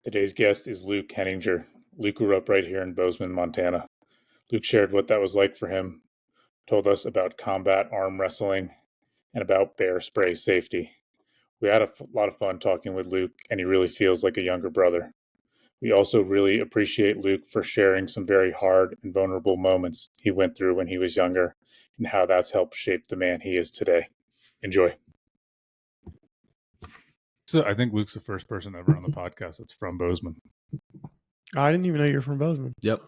Today's guest is Luke Heninger. Luke grew up right here in Bozeman, Montana. Luke shared what that was like for him, told us about combat arm wrestling, and about bear spray safety. We had a lot of fun talking with Luke, and he really feels like a younger brother. We also really appreciate Luke for sharing some very hard and vulnerable moments he went through when he was younger and how that's helped shape the man he is today. Enjoy. So I think Luke's the first person ever on the podcast that's from Bozeman. I didn't even know you're from Bozeman. Yep.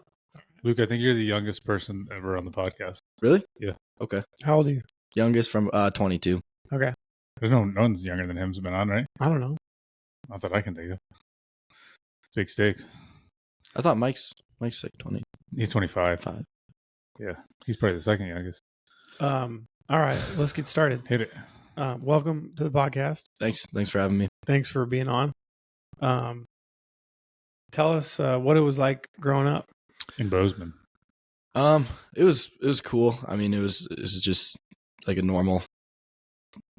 Luke, I think you're the youngest person ever on the podcast. Really? Yeah. Okay. How old are you? Youngest from 22. Okay. There's no one's younger than him who's been on, right? I don't know. Not that I can think of. It's big stakes. I thought Mike's like 20. He's 25. 5. Yeah. He's probably the second youngest. All right, let's get started. Hit it. Welcome to the podcast. Thanks for having me. Thanks for being on. Tell us what it was like growing up in Bozeman. It was cool. I mean, it was just like a normal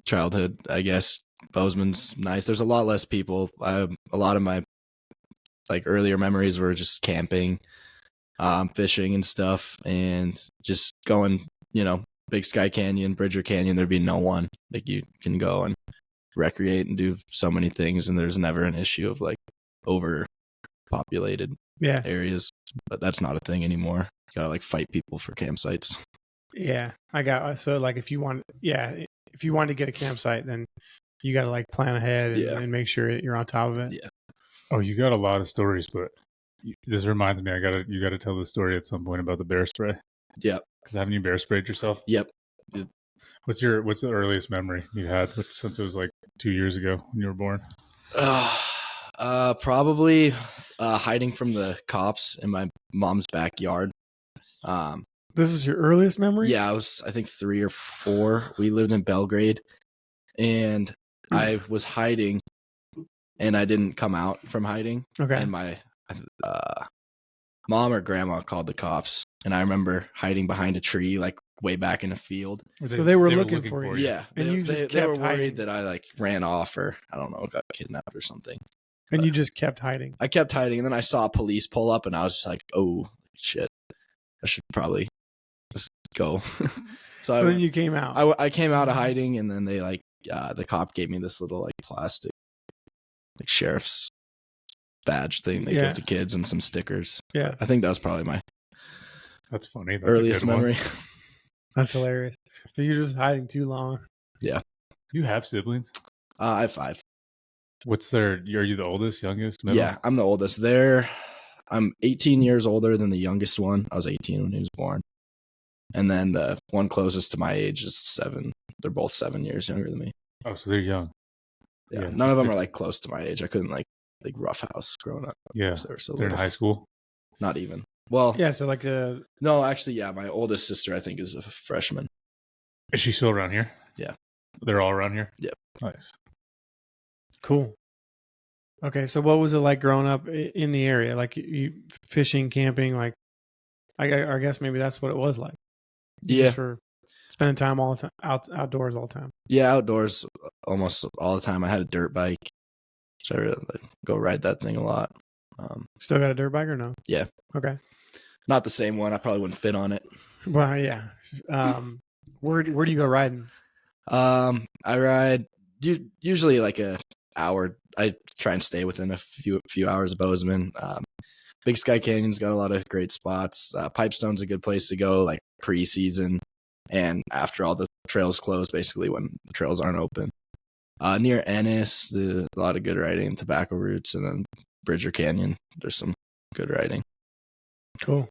childhood, I guess. Bozeman's nice. There's a lot less people. A lot of my like earlier memories were just camping, fishing and stuff, and just going, Big Sky Canyon, Bridger Canyon. There'd be no one. Like you can go and recreate and do so many things, and there's never an issue of like overpopulated areas. But that's not a thing anymore. You gotta like fight people for campsites. Yeah, so like if you want to get a campsite, then you got to like plan ahead and make sure you're on top of it. Yeah. Oh, you got a lot of stories, but this reminds me, you gotta tell the story at some point about the bear spray. Yeah. Because haven't you bear sprayed yourself? Yep. What's the earliest memory you had since it was like 2 years ago when you were born? Probably hiding from the cops in my mom's backyard. This is your earliest memory? Yeah, I was, I think 3 or 4. We lived in Belgrade, and I was hiding, and I didn't come out from hiding. Okay. And my mom or grandma called the cops, and I remember hiding behind a tree, like way back in a field. So they were looking for you. Yeah, and they were worried that I like ran off or I don't know, got kidnapped or something. And you just kept hiding. I kept hiding, and then I saw police pull up, and I was just like, "Oh shit, I should probably just go." So then you came out. I came out of hiding, and then they like the cop gave me this little like plastic like sheriff's badge thing they give to kids and some stickers. Yeah, I think that was probably that's funny. That's earliest memory. That's hilarious. So you're just hiding too long. Yeah. You have siblings? I have 5. Are you the oldest, youngest, middle? Yeah, I'm the oldest. I'm 18 years older than the youngest one. I was 18 when he was born. And then the one closest to my age is 7. They're both 7 years younger than me. Oh, so they're young. Yeah. None of them are like close to my age. I couldn't like roughhouse growing up. Yeah. They're in high school? Not even. Well, yeah. So like no, actually, yeah. My oldest sister, I think, is a freshman. Is she still around here? Yeah. They're all around here? Yep. Nice. Cool. Okay, so what was it like growing up in the area? Like you fishing, camping, like I guess maybe that's what it was like. Yeah. Just for spending time all the time outdoors all the time. Yeah, outdoors almost all the time. I had a dirt bike, so I really go ride that thing a lot. Still got a dirt bike or no? Yeah. Okay. Not the same one. I probably wouldn't fit on it. Well, yeah. Where do you go riding? I ride usually like a hour. I try and stay within a few hours of Bozeman. Big Sky Canyon's got a lot of great spots. Pipestone's a good place to go, like pre-season and after all the trails close, basically when the trails aren't open. Near Ennis, a lot of good riding, tobacco roots, and then Bridger Canyon. There's some good riding. Cool.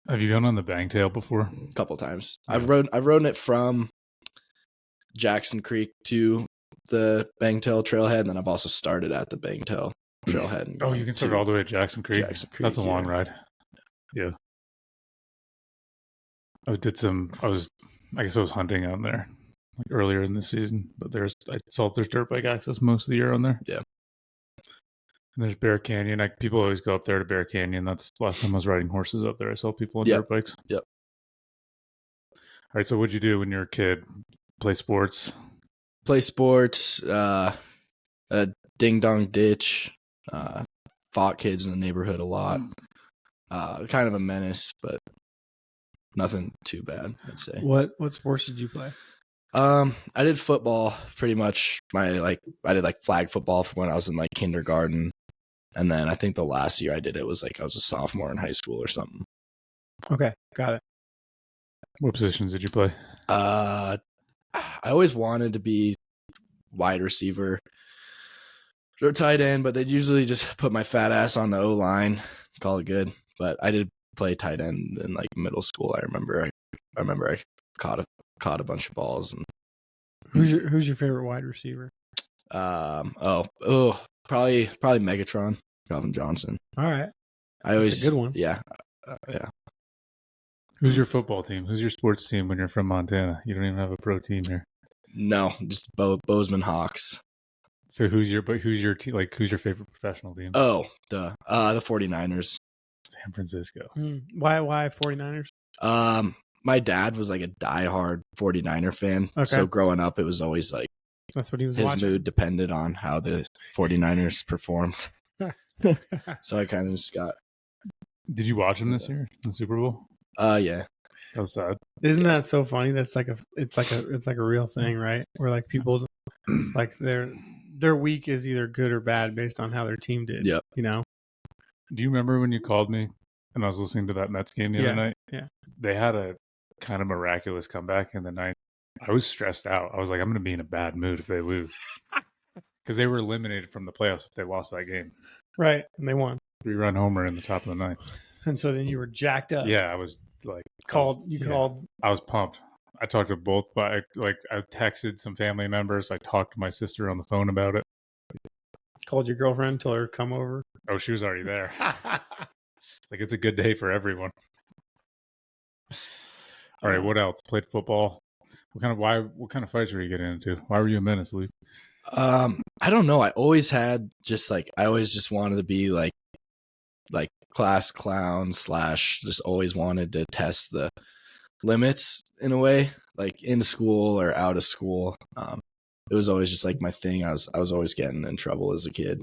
Have you gone on the Bangtail before? A couple times. Yeah. I've ridden it from Jackson Creek to the Bangtail trailhead, and then I've also started at the Bangtail trailhead. Oh, you can start all the way at Jackson Creek? That's a long ride. Yeah. I guess I was hunting out there like earlier in the season, but there's dirt bike access most of the year on there. Yeah. And there's Bear Canyon. People always go up there to Bear Canyon. That's the last time I was riding horses up there. I saw people on dirt bikes. Yep. All right. So what'd you do when you were a kid? Play sports? A ding dong ditch. Fought kids in the neighborhood a lot. Kind of a menace, but nothing too bad, I'd say. What sports did you play? I did football pretty much. I did like flag football from when I was in like kindergarten, and then I think the last year I did it was like I was a sophomore in high school or something. Okay, got it. What positions did you play? I always wanted to be wide receiver or tight end, but they'd usually just put my fat ass on the O line, call it good. But I did play tight end in like middle school. I remember I caught a bunch of balls. And who's your favorite wide receiver? Probably Megatron, Calvin Johnson. All right, That's a good one. Yeah, yeah. Who's your football team? Who's your sports team when you're from Montana? You don't even have a pro team here. No, just Bozeman Hawks. So who's your team? Like, who's your favorite professional team? Oh, the 49ers. San Francisco. Why 49ers? My dad was like a diehard 49er fan. Okay. So growing up, it was always like that's what he was his watching. mood depended on how the 49ers performed. So I kind of just got. Did you watch him this year in the Super Bowl? Yeah. That was sad. Isn't that so funny? That's like it's like a real thing, right? Where like people like their week is either good or bad based on how their team did. Yep. You know? Do you remember when you called me and I was listening to that Mets game the other night? Yeah. They had a kind of miraculous comeback in the ninth. I was stressed out. I was like, I'm going to be in a bad mood if they lose. Because they were eliminated from the playoffs if they lost that game. Right. And they won. 3-run homer in the top of the ninth. And so then you were jacked up. Yeah, I was like... called. I was pumped. I talked to both, but I texted some family members. I talked to my sister on the phone about it. Called your girlfriend, told her to come over. Oh, she was already there. It's like, it's a good day for everyone. All right, what else? Played football. What kind of fights were you getting into? Why were you a menace, Luke? I don't know. I always had I always just wanted to be like class clown / just always wanted to test the limits in a way, like in school or out of school. It was always just like my thing. I was always getting in trouble as a kid.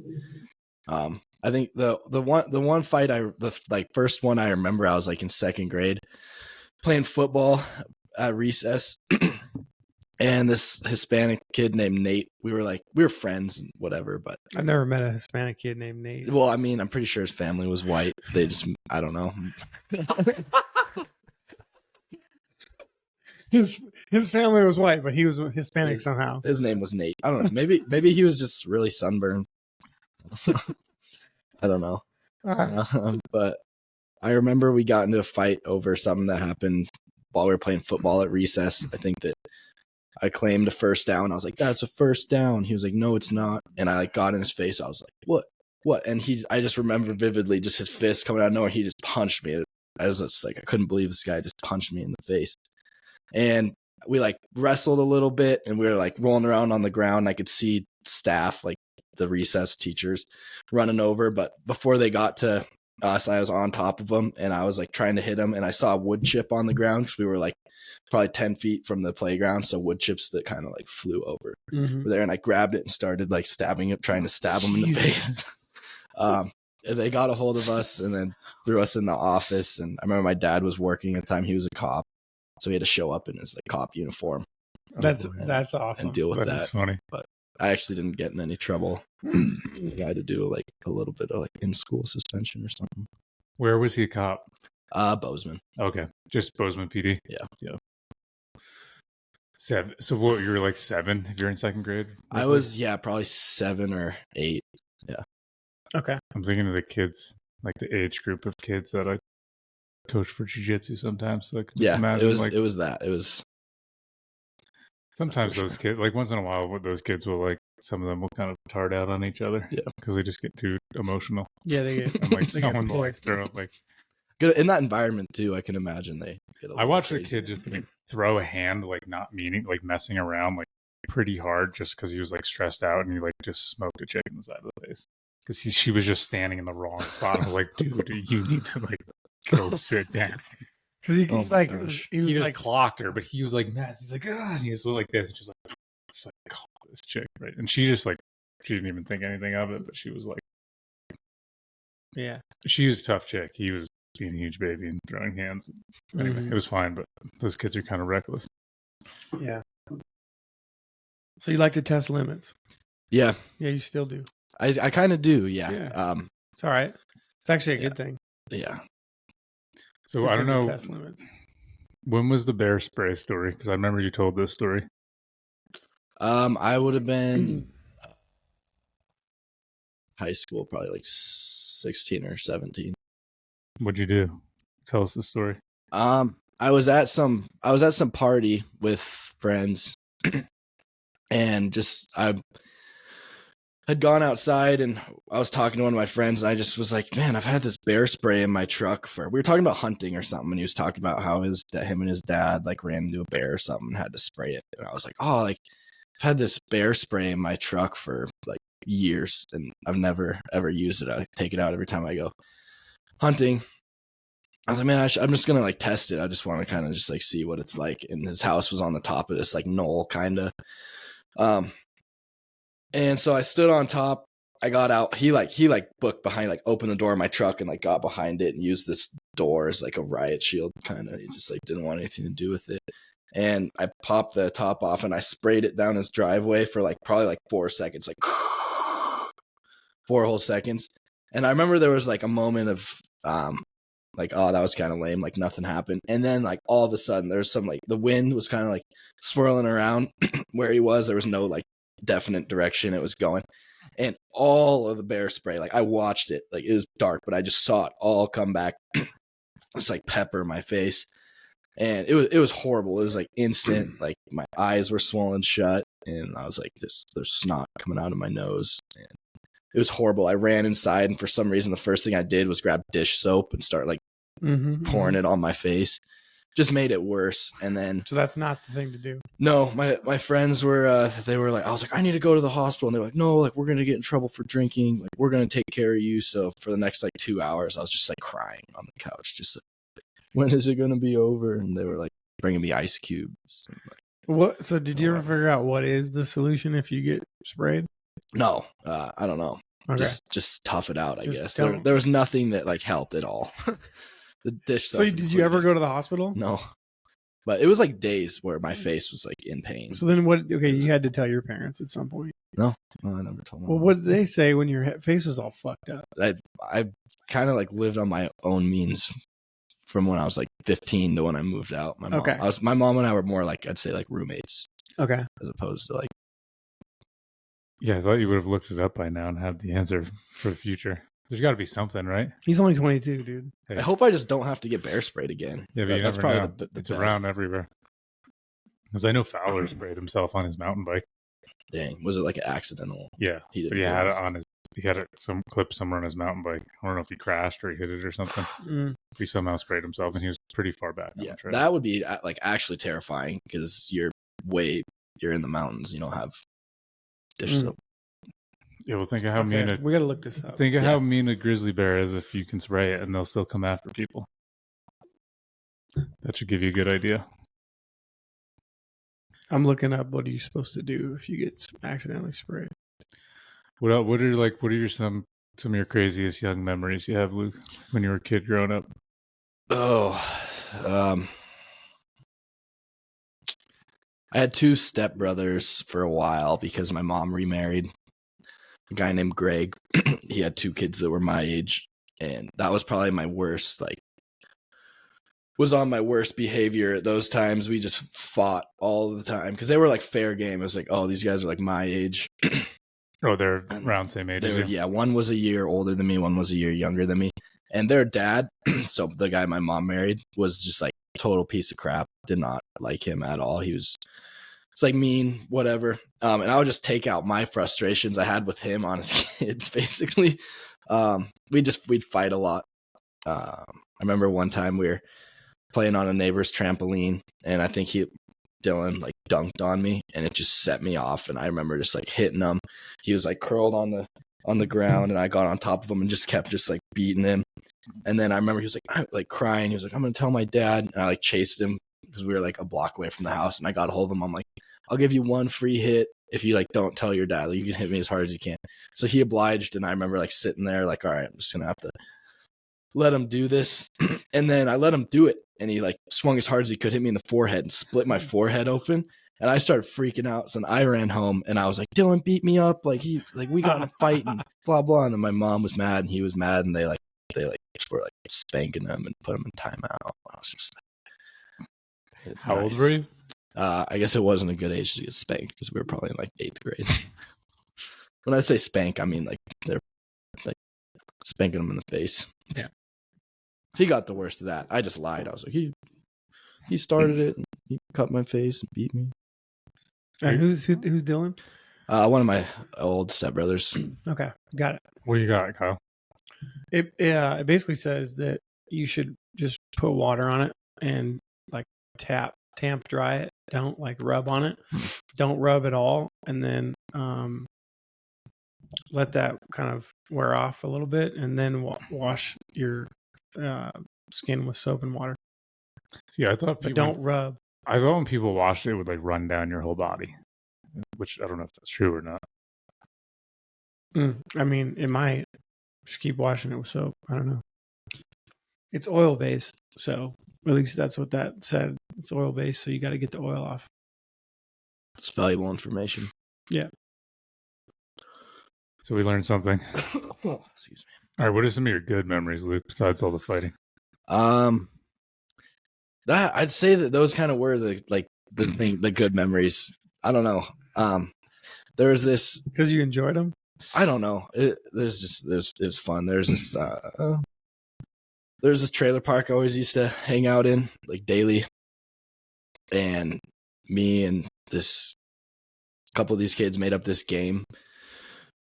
I think the one fight first one I remember, I was like in second grade playing football at recess. And this Hispanic kid named Nate, we were friends and whatever, but I've never met a Hispanic kid named Nate. Well, I mean, I'm pretty sure his family was white. They just, I don't know. His family was white, but he was Hispanic somehow. His name was Nate. I don't know. Maybe he was just really sunburned. I don't know. But I remember we got into a fight over something that happened while we were playing football at recess. I think that I claimed a first down. I was like, "That's a first down." He was like, "No, it's not." And I got in his face. I was like, "What?" And I just remember vividly just his fist coming out of nowhere. He just punched me. I was just like, I couldn't believe this guy just punched me in the face. And we wrestled a little bit, and we were rolling around on the ground. I could see staff, the recess teachers, running over. But before they got to us, I was on top of them, and I was trying to hit him. And I saw a wood chip on the ground because we were probably 10 feet from the playground. So wood chips that kind of flew over there. And I grabbed it and started stabbing it, trying to stab him in the face. And they got a hold of us and then threw us in the office. And I remember my dad was working at the time. He was a cop. So he had to show up in his cop uniform. That's awesome. And deal with that. That's funny. But I actually didn't get in any trouble. I had to do a little bit of in-school suspension or something. Where was he a cop? Bozeman. Okay. Just Bozeman PD? Yeah. 7. So what, you were 7 if you're in second grade? Roughly? I was, probably 7 or 8. Yeah. Okay. I'm thinking of the kids, the age group of kids that I coach for jiu-jitsu sometimes. So I could just imagine. It was that. It was. Sometimes those kids, once in a while, those kids will some of them will kind of tard out on each other. Yeah. Because they just get too emotional. Yeah, they get. And someone will throw Good in that environment too. I can imagine they. I watched a kid just throw a hand, not meaning, messing around, pretty hard, just because he was stressed out, and he just smoked a chick in the side of the face because she was just standing in the wrong spot. I was like, dude, you need to go sit down. Because he just clocked her, but he was mad. He's and he just went like this, and she's it's this chick, right? And she just she didn't even think anything of it, but she was Yeah. She was a tough chick. He was being a huge baby and throwing hands. Anyway, Mhm. it was fine, but those kids are kind of reckless. Yeah. So you like to test limits? Yeah, Yeah, you still do. I kind of do. Yeah. Yeah. It's all right. It's actually a Yeah. good thing. Yeah. So Good I don't thing to know, test limits. when was the bear spray story? Because I remember you told this story. I would have been high school, probably like 16 or 17. What'd you do? Tell us the story. I was at some party with friends, and just I had gone outside, and I was talking to one of my friends, and I just was like, man, I've had this bear spray in my truck we were talking about hunting or something, and he was talking about how him and his dad like ran into a bear or something and had to spray it. And I was like, oh, like I've had this bear spray in my truck for like years, and I've never ever used it. I take it out every time I go hunting. I was like, man, I'm just gonna like test it. I just want to kind of just like see what it's like. And his house was on the top of this like knoll, kind of. And so I stood on top. I got out. He booked behind, like opened the door of my truck and like got behind it and used this door as like a riot shield, kind of. He just like didn't want anything to do with it. And I popped the top off and I sprayed it down his driveway for like probably like 4 seconds, like 4 whole seconds. And I remember there was like a moment of like, oh, that was kind of lame, like nothing happened. And then like all of a sudden there's some like the wind was kind of like swirling around where he was. There was no like definite direction it was going. And all of the bear spray, like I watched it, like it was dark, but I just saw it all come back. It's like pepper in my face. And it was horrible. It was like instant, like my eyes were swollen shut, and I was like, there's snot coming out of my nose. And it was horrible. I ran inside, and for some reason, the first thing I did was grab dish soap and start like pouring it on my face. Just made it worse. And then, So that's not the thing to do. no, my friends were they were like, I was like, I need to go to the hospital, and they were like, no, like we're gonna get in trouble for drinking. Like we're gonna take care of you. So for the next like 2 hours, I was just like crying on the couch, just like, when is it gonna be over? And they were like bringing me ice cubes. Like, What? So did you ever figure out what is the solution if you get sprayed? no, I don't know. Okay. Just tough it out, I Just guess. don't. There was nothing that like helped at all. The dish So soap did you ever go to the hospital? No, but it was like days where my face was like in pain. So then what? Okay, you had to tell your parents at some point. No, I never told them. Well, what did they say when your face is all fucked up? I kind of like lived on my own means from when I was like 15 to when I moved out. My mom and I were more like, I'd say like roommates. Okay. As opposed to like. Yeah, I thought you would have looked it up by now and had the answer for the future. There's got to be something, right? He's only 22, dude. Hey. I hope I just don't have to get bear sprayed again. Yeah, but that's probably the it's best. Around everywhere. Because I know Fowler sprayed himself on his mountain bike. Dang, was it like an accidental? Yeah, but he had it on his. He had it some clip somewhere on his mountain bike. I don't know if he crashed or he hit it or something. He somehow sprayed himself, and he was pretty far back. Yeah, that would be like actually terrifying because you're in the mountains. You don't have dish soap. Yeah, well, think of how mean we got to look this up. Think of how mean a grizzly bear is if you can spray it, and they'll still come after people. That should give you a good idea. I'm looking up what are you supposed to do if you get accidentally sprayed. What are some of your craziest young memories you have, Luke, when you were a kid growing up? Oh, I had 2 stepbrothers for a while because my mom remarried a guy named Greg. He had 2 kids that were my age, and that was probably my worst, like, was on my worst behavior at those times. We just fought all the time because they were like fair game. It was like, oh, these guys are like my age. Oh, they're around the same age as you? Yeah, one was a year older than me, one was a year younger than me. And their dad, so the guy my mom married, was just like a total piece of crap. Did not like him at all. It's like mean, whatever. And I would just take out my frustrations I had with him on his kids, basically. We'd fight a lot. I remember one time we were playing on a neighbor's trampoline, and I think Dylan like dunked on me, and it just set me off. And I remember just like hitting him. He was like curled on the ground, and I got on top of him and just kept just like beating him. And then I remember he was like crying. He was like, I'm gonna tell my dad. And I like chased him because we were like a block away from the house, and I got a hold of him. I'm like, I'll give you one free hit if you like don't tell your dad, like, you can hit me as hard as you can. So he obliged, and I remember like sitting there like, all right, I'm just gonna have to let him do this. And then I let him do it, and he like swung as hard as he could, hit me in the forehead and split my forehead open. And I started freaking out. So then I ran home and I was like, Dylan beat me up. Like we got in a fight and blah, blah. And then my mom was mad and he was mad, and they were like spanking him and put him in timeout. I was just like, How old were you? I guess it wasn't a good age to get spanked because we were probably in like 8th grade. When I say spank, I mean like they're like spanking him in the face. Yeah. So he got the worst of that. I just lied. I was like, he started it and he cut my face and beat me. And who's Dylan? One of my old stepbrothers. Okay, got it. What you got, Kyle? It basically says that you should just put water on it and like tamp dry it. Don't like rub on it. Don't rub at all, and then let that kind of wear off a little bit, and then wash your skin with soap and water. See, I thought But don't rub. I thought when people washed it would like run down your whole body, which I don't know if that's true or not. I mean, it might. Just keep washing it with soap. I don't know. It's oil based, so at least that's what that said. It's oil based, so you got to get the oil off. It's valuable information. Yeah. So we learned something. Excuse me. All right, what are some of your good memories, Luke, besides all the fighting? That I'd say that those kind of were the good memories. I don't know. There was this Because you enjoyed them. I don't know. It was fun. There's this trailer park I always used to hang out in like daily, and me and this couple of these kids made up this game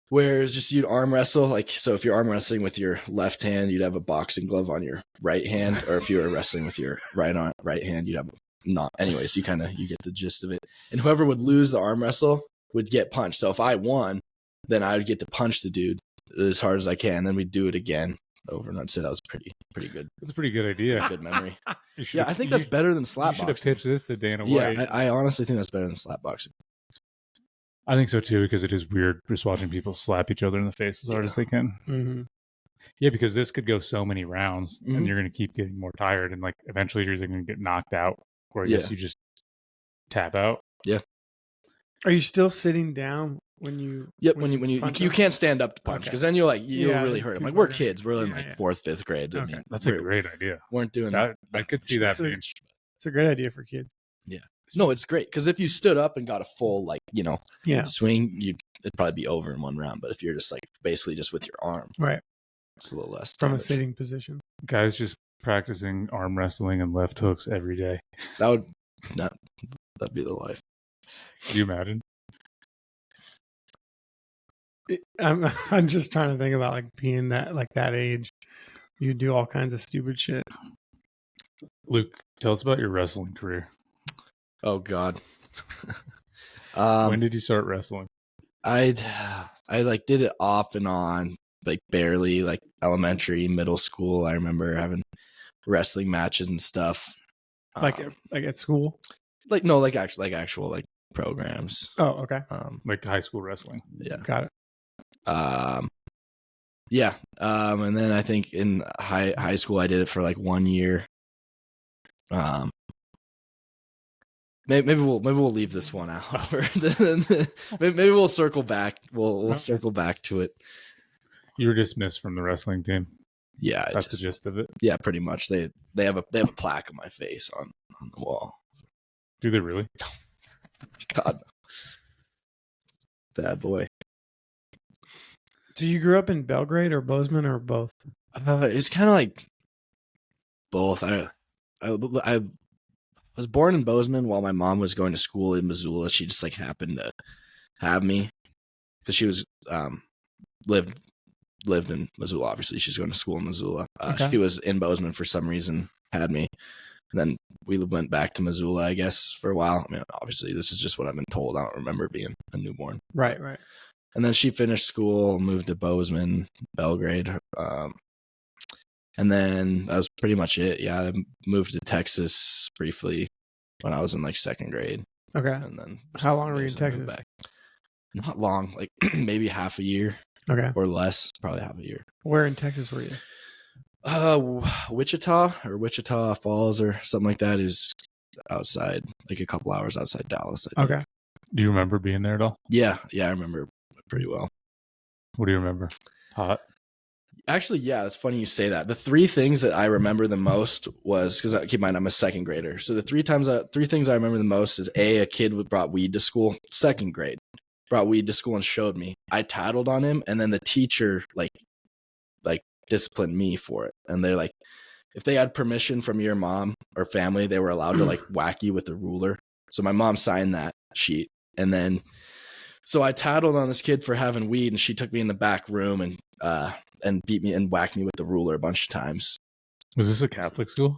where it's just you'd arm wrestle. Like, so if you're arm wrestling with your left hand, you'd have a boxing glove on your right hand, or if you were wrestling with your right hand, you'd have not. Anyways, you get the gist of it. And whoever would lose the arm wrestle would get punched. So if I won, then I would get to punch the dude as hard as I can. Then we'd do it again over, and I'd say that was pretty good. That's a pretty good idea. Good memory. Yeah, I think that's better than slap boxing. You should have pitched this to Dana White. Yeah, I honestly think that's better than slap boxing. I think so too, because it is weird just watching people slap each other in the face as hard as they can. Mm-hmm. Yeah, because this could go so many rounds, Mhm. and you're going to keep getting more tired, and like eventually you're going to get knocked out, or I guess you just tap out. Yeah. Are you still sitting down when you? Yep. When you can't stand up to punch, because then you'll really hurt him. Like, we're kids, we're in like 4th, 5th grade. Okay. I mean, That's a great idea. Weren't doing that. I could see that being. It's a great idea for kids. Yeah. No, it's great because if you stood up and got a full swing, it'd probably be over in one round. But if you're just like basically just with your arm, right, it's a little less from damage. a sitting position. Guys just practicing arm wrestling and left hooks every day. That'd be the life. Can you imagine? I'm just trying to think about like being that age. You do all kinds of stupid shit. Luke, tell us about your wrestling career. Oh God. When did you start wrestling? I like did it off and on, like barely, like elementary, middle school. I remember having wrestling matches and stuff. Like at school? Like no, like actual like programs. Oh, okay. Like high school wrestling. Yeah. Got it. Yeah. And then I think in high school I did it for like 1 year. Maybe we'll leave this one out. Maybe we'll circle back. We'll circle back to it. You were dismissed from the wrestling team. Yeah, that's the gist of it. Yeah, pretty much. They have a plaque of my face on the wall. Do they really? God, bad boy. So you grew up in Belgrade or Bozeman or both? It's kind of like both. I was born in Bozeman while my mom was going to school in Missoula. She just like happened to have me because she was lived in Missoula. Obviously, she's going to school in Missoula. Okay. She was in Bozeman for some reason, had me. And then we went back to Missoula, I guess, for a while. I mean, obviously, this is just what I've been told. I don't remember being a newborn. Right. And then she finished school, moved to Bozeman, Belgrade. And then that was pretty much it. Yeah, I moved to Texas briefly when I was in like 2nd grade. Okay. And then how long were you in Texas? back. Not long, like maybe half a year Okay. or less, probably half a year. Where in Texas were you? Wichita or Wichita Falls or something like that is outside, like a couple hours outside Dallas. I think. Okay. Do you remember being there at all? Yeah, I remember pretty well. What do you remember? Hot. Actually, yeah, it's funny you say that. The three things that I remember the most was because keep in mind I'm a second grader. So the three things I remember the most is a kid brought weed to school, second grade, brought weed to school and showed me. I tattled on him, and then the teacher like disciplined me for it. And they're like, if they had permission from your mom or family, they were allowed to like whack you with the ruler. So my mom signed that sheet, and then so I tattled on this kid for having weed, and she took me in the back room and beat me and whacked me with the ruler a bunch of times. Was this a Catholic school?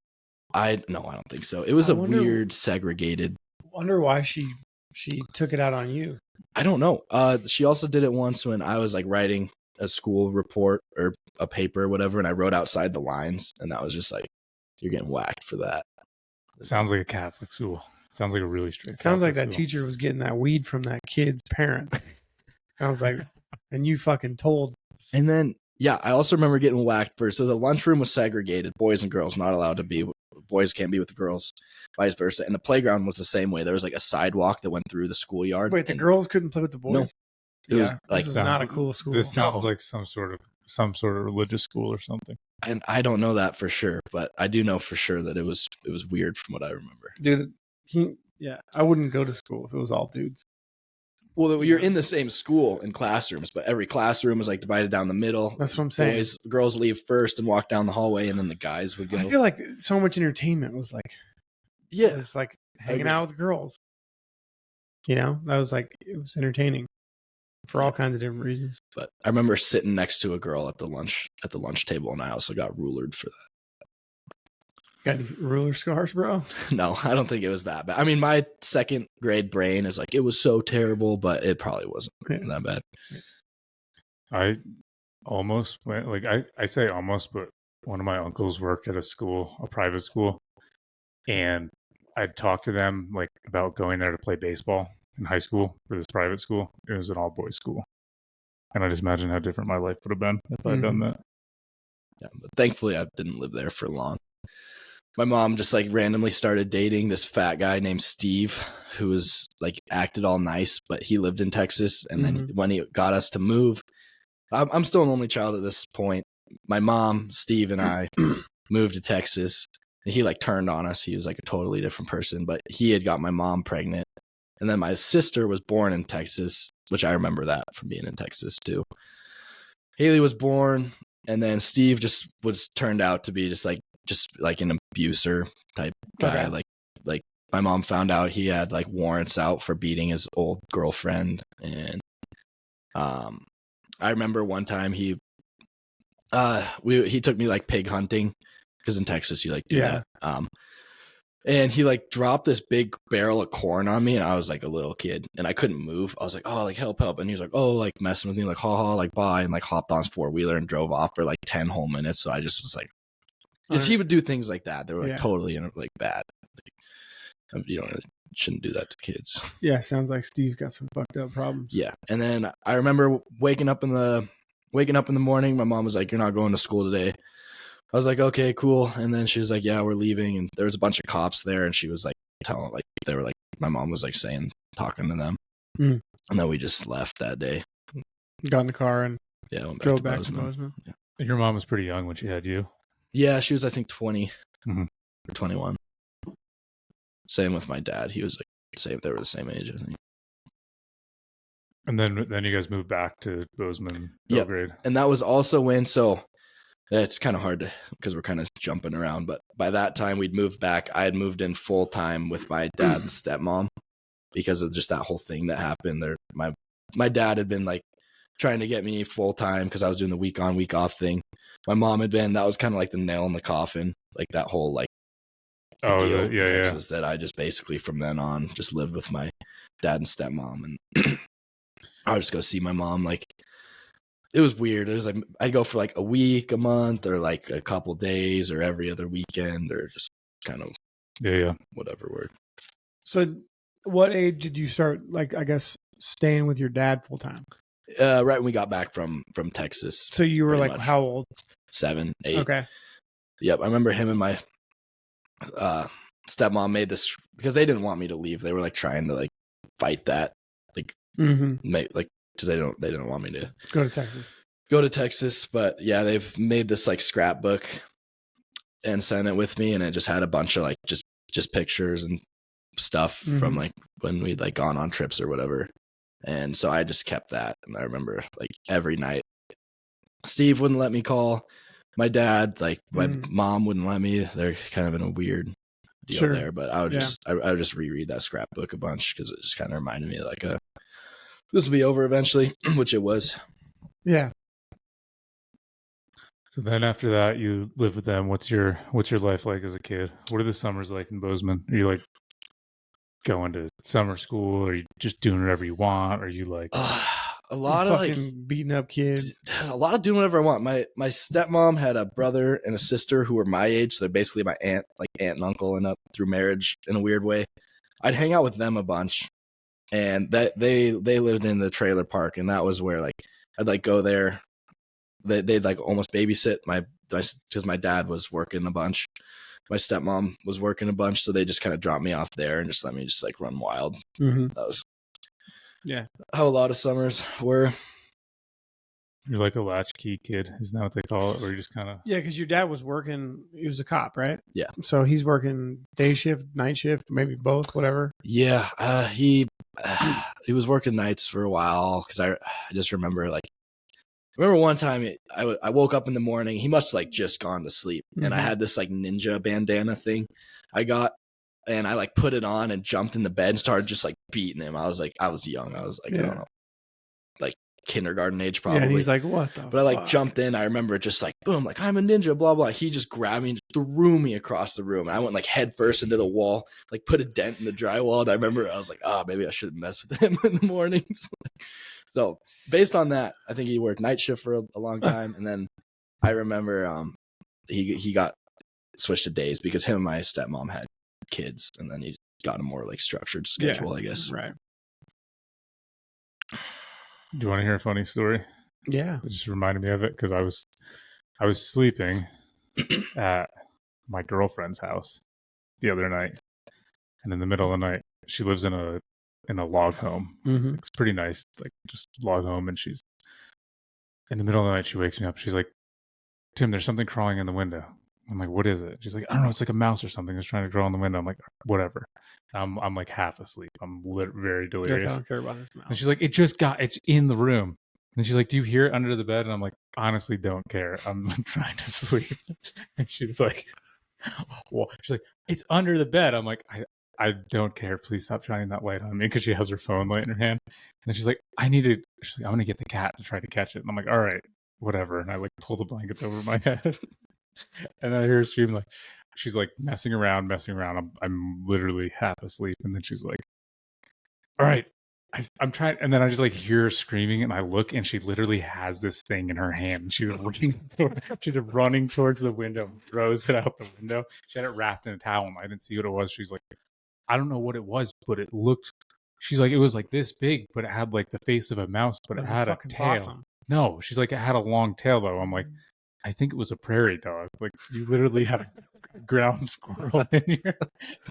I don't think so. It was I a wonder- weird segregated. Wonder why she took it out on you. I don't know. She also did it once when I was like writing a school report or a paper or whatever, and I wrote outside the lines, and that was just like, you're getting whacked for that. It sounds like a Catholic school. It sounds like a really strict. Sounds like Catholic that school. teacher was getting that weed from that kid's parents. Sounds like, and you fucking told. And then, yeah, I also remember getting whacked for, so the lunchroom was segregated, boys and girls, not allowed to be, boys can't be with the girls, vice versa. And the playground was the same way. There was like a sidewalk that went through the schoolyard. Wait, the girls couldn't play with the boys? No. It was Yeah, like, this is not a cool school. This sounds No. like some sort of religious school or something. and I don't know that for sure, but I do know for sure that it was weird from what I remember. Dude, I wouldn't go to school if it was all dudes. Well, you're in the same school in classrooms, but every classroom is like divided down the middle. That's what I'm saying. Girls leave first and walk down the hallway, and then the guys would go. I feel like so much entertainment was like, it was like hanging agree. out with girls. You know, that was like, it was entertaining for all kinds of different reasons. But I remember sitting next to a girl at the lunch table, and I also got rulered for Got any ruler scars, bro? that. No, I don't think it was that bad. I mean, my second grade brain is like, it was so terrible, but it probably wasn't that bad. I almost went, like I say almost, but one of my uncles worked at a private school, and I'd talk to them like about going there to play baseball in high school for this private school. It was an all boys school, and I just imagine how different my life would have been if I'd done that. Yeah, but thankfully I didn't live there for long. My mom just like randomly started dating this fat guy named Steve, who was like acted all nice, but he lived in Texas. And then when he got us to move, I'm still an only child at this point. My mom, Steve, and I moved to Texas. And he like turned on us. He was like a totally different person, but he had got my mom pregnant. And then my sister was born in Texas, which I remember that from being in Texas too. Haley was born, and then Steve just turned out to be just like an abuser type guy. Okay. Like my mom found out he had like warrants out for beating his old girlfriend. And I remember one time he took me like pig hunting, because in Texas you like do that. And he like dropped this big barrel of corn on me, and I was like a little kid and I couldn't move. I was like, oh, like help. And he was like, oh, like messing with me, like ha, like bye, and like hopped on his 4-wheeler and drove off for like 10 whole minutes. So I just was like, he would do things like that. They were like totally like bad. Like, you don't really shouldn't do that to kids. Yeah, sounds like Steve's got some fucked up problems. Yeah. And then I remember waking up in the morning. My mom was like, you're not going to school today. I was like, okay, cool. And then she was like, yeah, we're leaving. And there was a bunch of cops there, and she was like telling, like, they were like, my mom was like talking to them. And then we just left that day. Got in the car and went drove back to Bozeman. Yeah. Your mom was pretty young when she had you. Yeah, she was I think 20 or 21. Same with my dad. He was like same. They were the same age, I think. And then you guys moved back to Bozeman, Belgrade. Yep. And that was also when, so it's kind of hard to, because we're kind of jumping around, but by that time we'd moved back. I had moved in full time with my dad and stepmom because of just that whole thing that happened there. My dad had been like trying to get me full time because I was doing the week on, week off thing. My mom had been, that was kind of like the nail in the coffin, like that whole like deal in Texas that I just basically from then on just lived with my dad and stepmom, and I would just go see my mom. Like it was weird. It was like I'd go for like a week, a month, or like a couple days, or every other weekend, or just kind of whatever word. So what age did you start, like, I guess, staying with your dad full time? Right when we got back from Texas. So you were Pretty like much. how old? 7, 8. Okay. Yep, I remember him and my stepmom made this because they didn't want me to leave. They were like trying to like fight that, like like because they didn't want me to Go to Texas. But yeah, they've made this like scrapbook and sent it with me, and it just had a bunch of like just pictures and stuff from like when we'd like gone on trips or whatever. And so I just kept that, and I remember like every night Steve wouldn't let me call my dad, like my mom wouldn't let me. They're kind of in a weird deal there, but I would just reread that scrapbook a bunch because it just kind of reminded me like this will be over eventually, which it was. Yeah. So then after that, you live with them. What's your life like as a kid? What are the summers like in Bozeman? Are you like going to summer school? Are you just doing whatever you want? Are you like a lot of like beating up kids? A lot of doing whatever I want. My stepmom had a brother and a sister who were my age, so they're basically my aunt and uncle, and up through marriage in a weird way. I'd hang out with them a bunch, and that they lived in the trailer park, and that was where like I'd like go there. They'd like almost babysit because my dad was working a bunch. My stepmom was working a bunch, so they just kind of dropped me off there and just let me just like run wild. That was how a lot of summers were. You're like a latchkey kid, isn't that what they call it? Or you just kind of because your dad was working. He was a cop, right? Yeah. So he's working day shift, night shift, maybe both, whatever. Yeah, he was working nights for a while because I just remember like. I remember one time I woke up in the morning. He must have like just gone to sleep, and I had this like ninja bandana thing I got, and I like put it on and jumped in the bed and started just like beating him. I was young. I was like, I don't know, like kindergarten age probably. Yeah, and he's like, what the fuck? But I like jumped in. I remember just like, boom, like I'm a ninja, blah, blah. He just grabbed me and just threw me across the room. And I went like head first into the wall, like put a dent in the drywall. And I remember I was like, maybe I shouldn't mess with him in the mornings. So based on that, I think he worked night shift for a long time. And then I remember he got switched to days because him and my stepmom had kids. And then he got a more like structured schedule, I guess. Right. Do you want to hear a funny story? Yeah. It just reminded me of it because I was sleeping at my girlfriend's house the other night. And in the middle of the night, she lives in a log home. It's pretty nice, like just log home. And she's in the middle of the night. She wakes me up. She's like, "Tim, there's something crawling in the window." I'm like, "What is it?" She's like, "I don't know. It's like a mouse or something that's trying to crawl in the window." I'm like, "Whatever." I'm like half asleep. I'm very delirious. I don't care about this mouse. And she's like, it's in the room. And she's like, "Do you hear it under the bed?" And I'm like, "Honestly, don't care. I'm trying to sleep." And she's like, "Well," she's like, "It's under the bed." I'm like, I don't care. Please stop shining that light on me, because she has her phone light in her hand. And she's like, she's like, "I'm going to get the cat to try to catch it." And I'm like, "All right, whatever." And I like pull the blankets over my head. And I hear her scream, like, she's like messing around. I'm literally half asleep. And then she's like, "All right, I'm trying." And then I just like hear her screaming, and I look, and she literally has this thing in her hand. And she's running towards the window, throws it out the window. She had it wrapped in a towel, and I didn't see what it was. She's like, "I don't know what it was, but it looked," she's like, "it was like this big, but it had like the face of a mouse, but it had a tail." Possum. No, she's like, "It had a long tail though." I'm like, "I think it was a prairie dog. Like, you literally had a ground squirrel in here."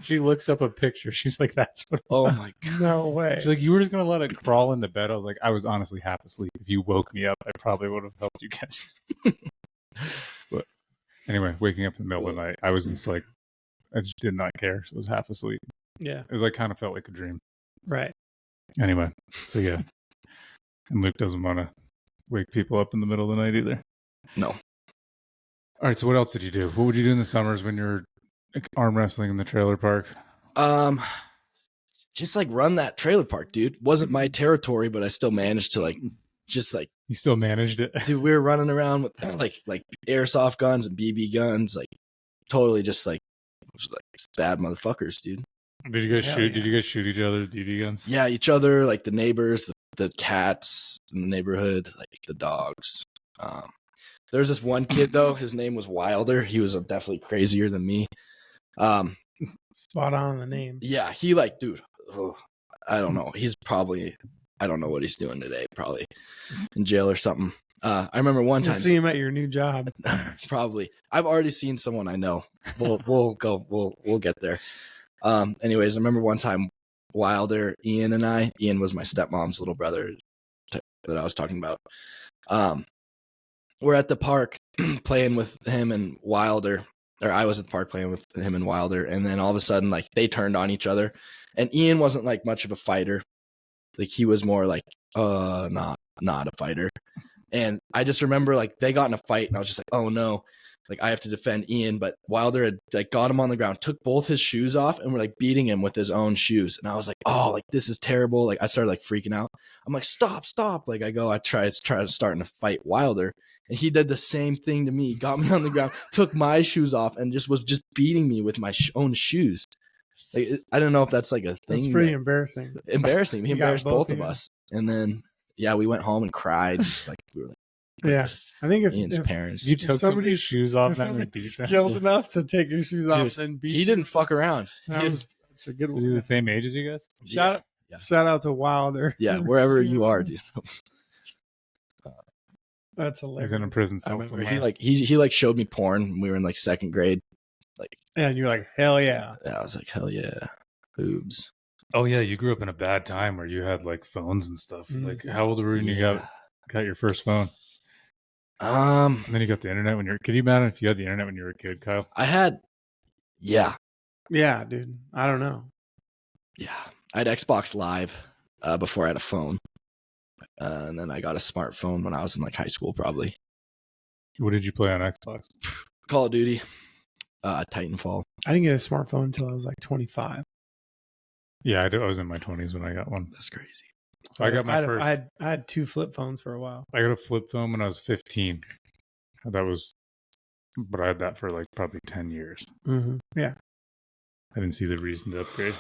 She looks up a picture. She's like, "That's what." Oh my God. No way. She's like, "You were just gonna let it crawl in the bed?" I was like, "I was honestly half asleep. If you woke me up, I probably would have helped you catch it." But anyway, waking up in the middle of the night, I was just like, I just did not care. So I was half asleep. Yeah. It like kind of felt like a dream. Right. Anyway, so yeah. And Luke doesn't want to wake people up in the middle of the night either. No. All right, so what else did you do? What would you do in the summers when you're arm wrestling in the trailer park? Just like run that trailer park, dude. Wasn't my territory, but I still managed to like just like you still managed it. Dude, we were running around with like airsoft guns and BB guns, like totally just like bad motherfuckers, dude. Did you guys shoot? Yeah. Did you guys shoot each other with BB guns? Yeah, each other, like the neighbors, the cats in the neighborhood, like the dogs. There's this one kid though. His name was Wilder. He was definitely crazier than me. Spot on the name. Yeah, he like, dude. I don't know. He's probably I don't know what he's doing today. Probably in jail or something. I remember one time. You'll see him at your new job. Probably. I've already seen someone I know. We'll get there. Anyways, I remember one time Wilder, Ian was my stepmom's little brother that I was talking about. We're at the park playing with him and Wilder, or I was at the park playing with him and Wilder, and then all of a sudden, like, they turned on each other, and Ian wasn't like much of a fighter. Like, he was more like, not a fighter. And I just remember, like, they got in a fight, and I was just like, oh no, like, I have to defend Ian. But Wilder had, like, got him on the ground, took both his shoes off, and were like beating him with his own shoes. And I was like, oh, like, this is terrible. Like, I started like freaking out. I'm like, stop. Like, I try starting to fight Wilder. And he did the same thing to me, got me on the ground, took my shoes off, and was beating me with my own shoes. Like, I don't know if that's like a thing. That's pretty embarrassing. Embarrassing. He embarrassed both of you. us. And then, yeah, we went home and cried. Like, we were like, yeah, I think Ian's parents. You took somebody's shoes off and beat them. Skilled enough to take your shoes off and beat. He didn't fuck around. That's a good one. Was he the same age as you guys? Shout out to Wilder. Yeah, wherever you are, dude. That's hilarious. He's in a prison somewhere. He like showed me porn when we were in like second grade. Like, and you're like, hell yeah. Yeah, I was like, hell yeah, boobs. Oh yeah, you grew up in a bad time where you had like phones and stuff. Mm-hmm. Like, how old were you when you got your first phone? And then you got the internet when you're. Can you imagine if you had the internet when you were a kid, Kyle? I had. Yeah, dude. I don't know. Yeah, I had Xbox Live before I had a phone. And then I got a smartphone when I was in like high school, probably. What did you play on Xbox? Call of Duty, Titanfall. I didn't get a smartphone until I was like 25. Yeah, I was in my 20s when I got one. That's crazy. So I got my first. I had two flip phones for a while. I got a flip phone when I was 15. But I had that for like probably 10 years. Mm-hmm. Yeah. I didn't see the reason to upgrade.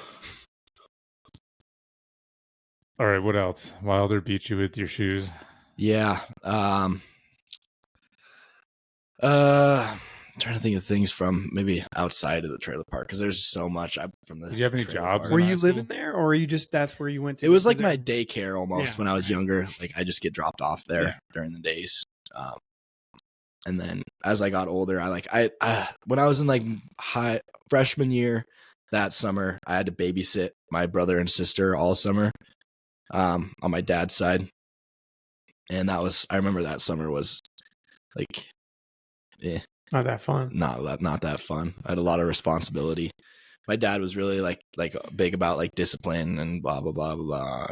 All right, what else? Wilder beat you with your shoes. Yeah. I'm trying to think of things from maybe outside of the trailer park because there's so much from the. Did you have any jobs? Were you living there, or were you just that's where you went to? It was like my daycare almost when I was younger. Like, I just get dropped off there during the days. And then as I got older, I when I was in like freshman year that summer, I had to babysit my brother and sister all summer. On my dad's side, and I remember that summer was like, not that fun. Not that fun. I had a lot of responsibility. My dad was really like big about like discipline and blah blah blah blah blah.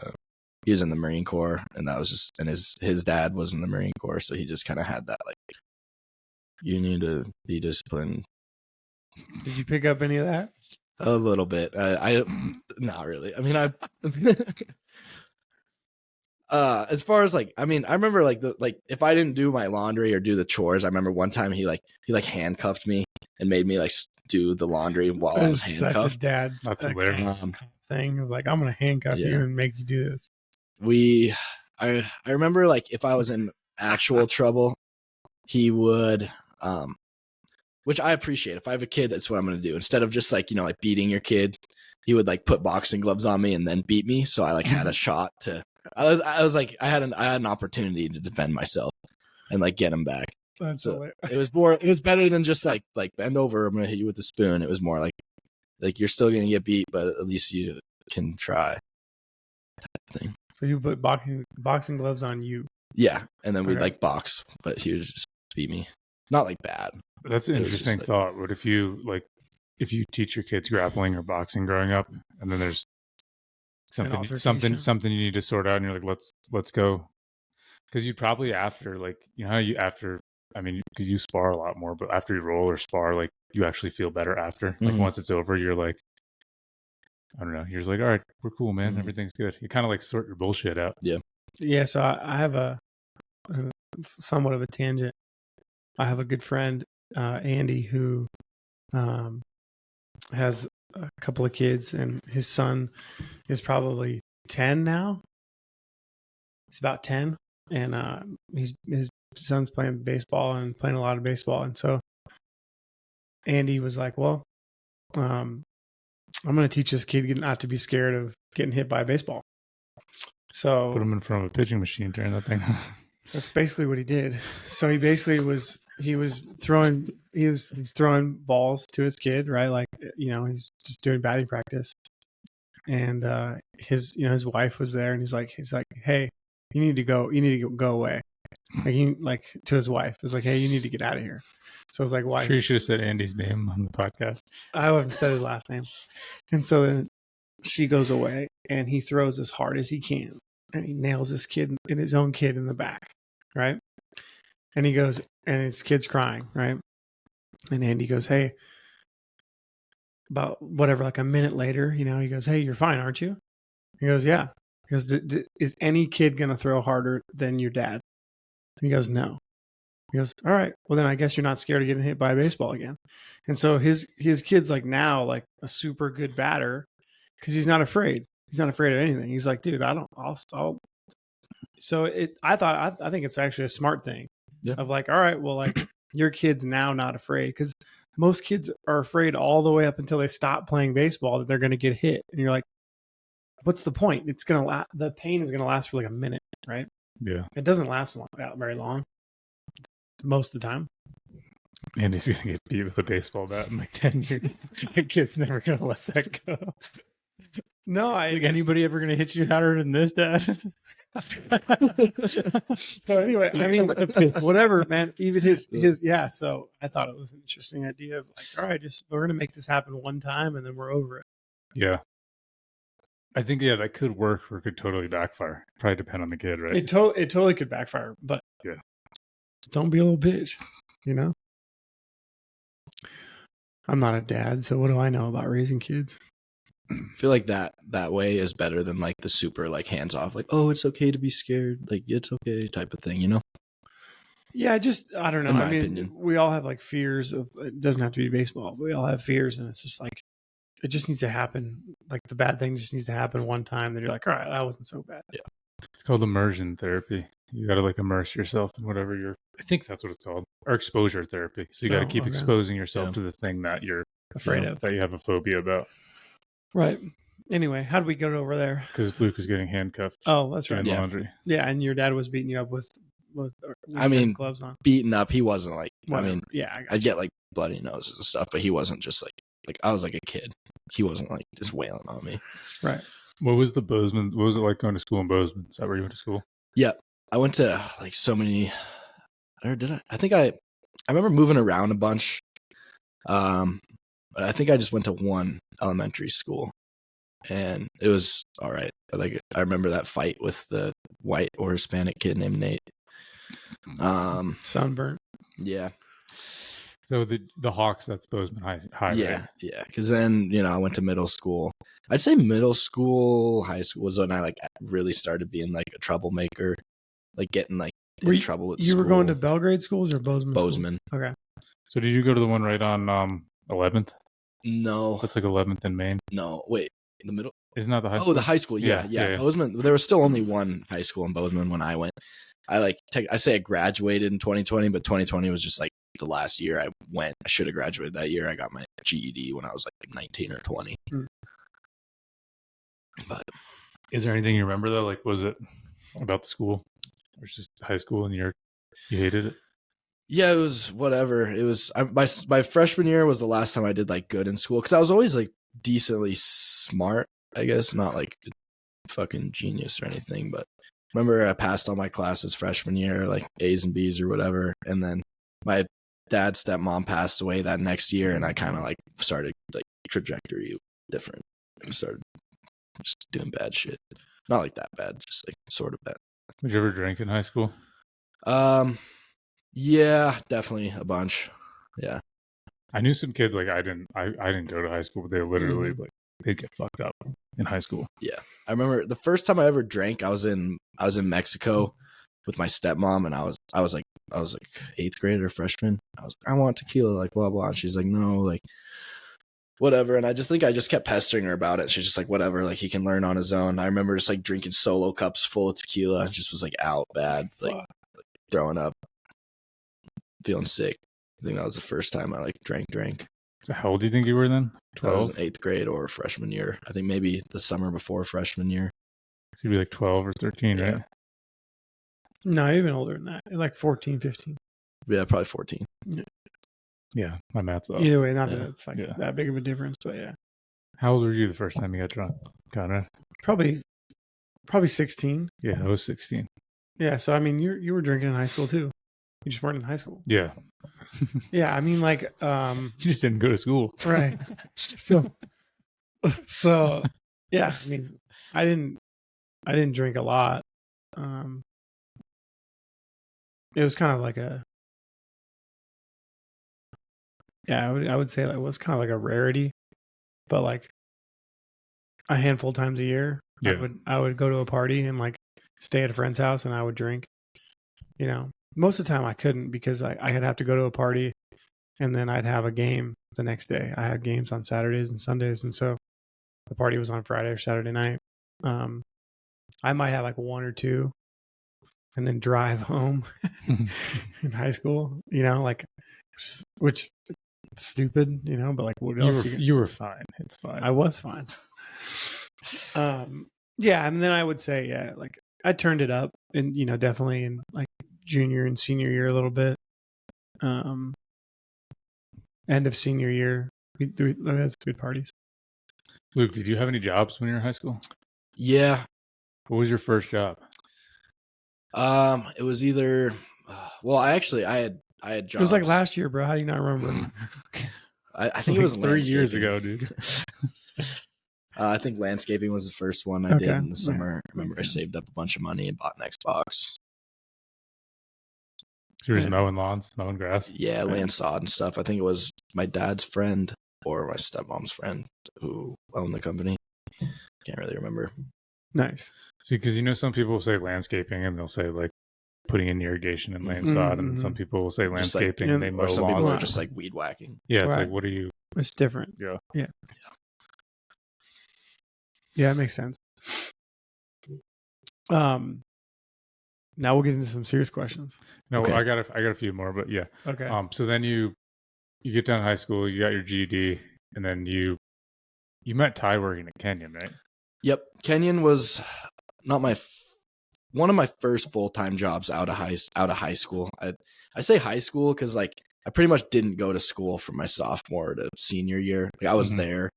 He was in the Marine Corps, and that was just, and his dad was in the Marine Corps, so he just kind of had that like, you need to be disciplined. Did you pick up any of that? A little bit. I not really. I mean, as far as like, I mean, I remember like if I didn't do my laundry or do the chores, I remember one time he handcuffed me and made me like do the laundry while I was handcuffed. Such a dad. That's hilarious. Thing of like, I'm gonna handcuff you and make you do this. I remember like if I was in actual trouble, he would which I appreciate. If I have a kid, that's what I'm gonna do. Instead of just like, like beating your kid, he would like put boxing gloves on me and then beat me. So I like had a shot to. I was like, I had an opportunity to defend myself and like get him back. That's so it was better than just like bend over, I'm gonna hit you with a spoon. It was more like you're still gonna get beat, but at least you can try. Type thing. So you put boxing gloves on you. Yeah, and then we'd like box, but he would just beat me. Not like bad. That's an interesting thought. What if you teach your kids grappling or boxing growing up, and then there's something you need to sort out, and you're like, let's go, because you probably after like I mean, because you spar a lot more, but after you roll or spar, like you actually feel better after. Like once it's over, you're like, I don't know, you're just like, all right, we're cool, man, everything's good. You kind of like sort your bullshit out. Yeah. So I have a somewhat of a tangent. I have a good friend, Andy, who has a couple of kids, and his son is probably 10 now. He's about 10, and his son's playing baseball and playing a lot of baseball. And so Andy was like, well, I'm going to teach this kid not to be scared of getting hit by a baseball. So Put him in front of a pitching machine, turn that thing. that's basically what he did. So he basically was throwing balls to his kid, right? Like, he's just doing batting practice. And his wife was there, and he's like, hey, you need to go away. Like to his wife, it was like, hey, you need to get out of here. So I was like, why? Sure, you should have said Andy's name on the podcast. I haven't said his last name. And so then she goes away, and he throws as hard as he can, and he nails his own kid in the back, right? And he goes, and his kid's crying, right? And Andy goes, hey, about whatever, like a minute later, he goes, hey, you're fine, aren't you? He goes, yeah. He goes, is any kid going to throw harder than your dad? And he goes, no. He goes, all right, well then I guess you're not scared of getting hit by a baseball again. And so his kid's like now like a super good batter because he's not afraid. He's not afraid of anything. He's like, dude, I'll. So I think it's actually a smart thing of like, all right, well, like your kid's now not afraid, because most kids are afraid all the way up until they stop playing baseball that they're going to get hit. And you're like, what's the point? It's going to the pain is going to last for like a minute, right? Yeah. It doesn't last very long most of the time. Andy's going to get beat with a baseball bat in like 10 years. My kid's never going to let that go. No, like, anybody ever going to hit you harder than this, Dad? So anyway, I mean, whatever, man. Even his yeah. So I thought it was an interesting idea of like, all right, we're gonna make this happen one time and then we're over it. Yeah, I think that could work or could totally backfire. Probably depend on the kid, right? It totally could backfire, but yeah, don't be a little bitch, I'm not a dad, so what do I know about raising kids? I feel like that way is better than like the super like hands off, like, oh, it's okay to be scared, like it's okay type of thing, Yeah, I don't know. In my I mean, opinion. we all have like fears of, it doesn't have to be baseball, but we all have fears, and it's just like, it just needs to happen. Like the bad thing just needs to happen one time. Then you're like, all right, that wasn't so bad. Yeah. It's called immersion therapy. You got to like immerse yourself in whatever I think that's what it's called, or exposure therapy. So you got to keep exposing yourself to the thing that you're afraid of, that you have a phobia about. Right. Anyway, how did we get over there? Because Luke was getting handcuffed. Oh, that's right. Laundry. Yeah, and your dad was beating you up with gloves on. Beaten up. He wasn't like. Whatever. I mean, yeah, I'd get like bloody noses and stuff, but he wasn't just like I was like a kid. He wasn't like just wailing on me. Right. What was the Bozeman? What was it like going to school in Bozeman? Is that where you went to school? Yeah, I went to like so many. Or did I? I think I remember moving around a bunch. But I think I just went to one elementary school, and it was all right. Like I remember that fight with the white or Hispanic kid named Nate. Sunburnt. Yeah. So the Hawks, that's Bozeman High. Yeah, right? yeah. Because then I went to middle school. I'd say middle school, high school was when I like really started being like a troublemaker, like getting like in trouble at school. You were going to Belgrade schools or Bozeman? Bozeman. Schools? Okay. So did you go to the one right on 11th? No, that's like 11th in Maine. No, wait, the middle. Isn't that the high school? Oh, the high school. Yeah. Bozeman. There was still only one high school in Bozeman when I went. I say I graduated in 2020, but 2020 was just like the last year I went. I should have graduated that year. I got my GED when I was like 19 or 20. But is there anything you remember though? Like, was it about the school, or just high school, and you hated it? Yeah, it was whatever. It was my freshman year was the last time I did like good in school, because I was always like decently smart, I guess, not like fucking genius or anything. But remember, I passed all my classes freshman year, like A's and B's or whatever, and then my dad's stepmom passed away that next year, and I kind of like started like trajectory different and started just doing bad shit. Not like that bad, just like sort of bad. Did you ever drink in high school? Yeah, definitely a bunch. Yeah. I knew some kids like I didn't go to high school, but they literally like they'd get fucked up in high school. Yeah. I remember the first time I ever drank, I was in Mexico with my stepmom, and I was like 8th grade or freshman. I was like, I want tequila, like blah blah. And she's like, no, like whatever. And I just kept pestering her about it. She's just like, whatever, like he can learn on his own. I remember just like drinking solo cups full of tequila, and just was like out bad, like throwing up, feeling sick. I think that was the first time I like drank. So how old do you think you were then? 12? I was in 8th grade or freshman year. I think maybe the summer before freshman year. So you'd be like 12 or 13, Yeah. right? No, even older than that. Like 14, 15. Yeah, probably 14. Yeah, my math's off. Either way, not that Yeah. it's like Yeah. that big of a difference, but yeah. How old were you the first time you got drunk, Conrad? Probably 16. Yeah, I was 16. Yeah, so I mean you were drinking in high school too. You just weren't in high school. Yeah. Yeah, I mean like You just didn't go to school. right. So yeah, I mean I didn't drink a lot. It was kind of like I would say it was kind of like a rarity, but like a handful of times a year, Yeah. I would go to a party and like stay at a friend's house and I would drink. You know, most of the time I couldn't because I'd have to go to a party and then I'd have a game the next day. I had games on Saturdays and Sundays, and so the party was on Friday or Saturday night. I might have like one or two and then drive home in high school, you know, like which stupid, you know, but like what else? You were fine. It's fine. I was fine. Yeah, and then I would say, yeah, like I turned it up and, you know, definitely in like junior and senior year a little bit. End of senior year, we had some good parties. Luke, did you have any jobs when you were in high school? Yeah. What was your first job? It was either well, I had jobs. It was like last year, bro. How do you not remember? I think it was 3 years landscaping. ago, dude. I think landscaping was the first one I did in the summer. I remember I saved up a bunch of money and bought an Xbox. So you were just mowing lawns, mowing grass? Yeah, land sod and stuff. I think it was my dad's friend or my stepmom's friend who owned the company. Can't really remember. Nice. See, because you know some people will say landscaping and they'll say like putting in irrigation and land sod, and some people will say Just like- landscaping and they mow Or some people are lawns. just like weed whacking. Yeah, it's Right. like what are you? It's different. Yeah. Yeah, it makes sense. Now we'll get into some serious questions. No, Okay. I got a few more, but yeah. Okay. So then you get done high school, you got your GED, and then you met Ty working at Kenyon, right? Yep. Kenyon was not one of my first full-time jobs out of high school. I say high school because like I pretty much didn't go to school from my sophomore to senior year. Like I was there,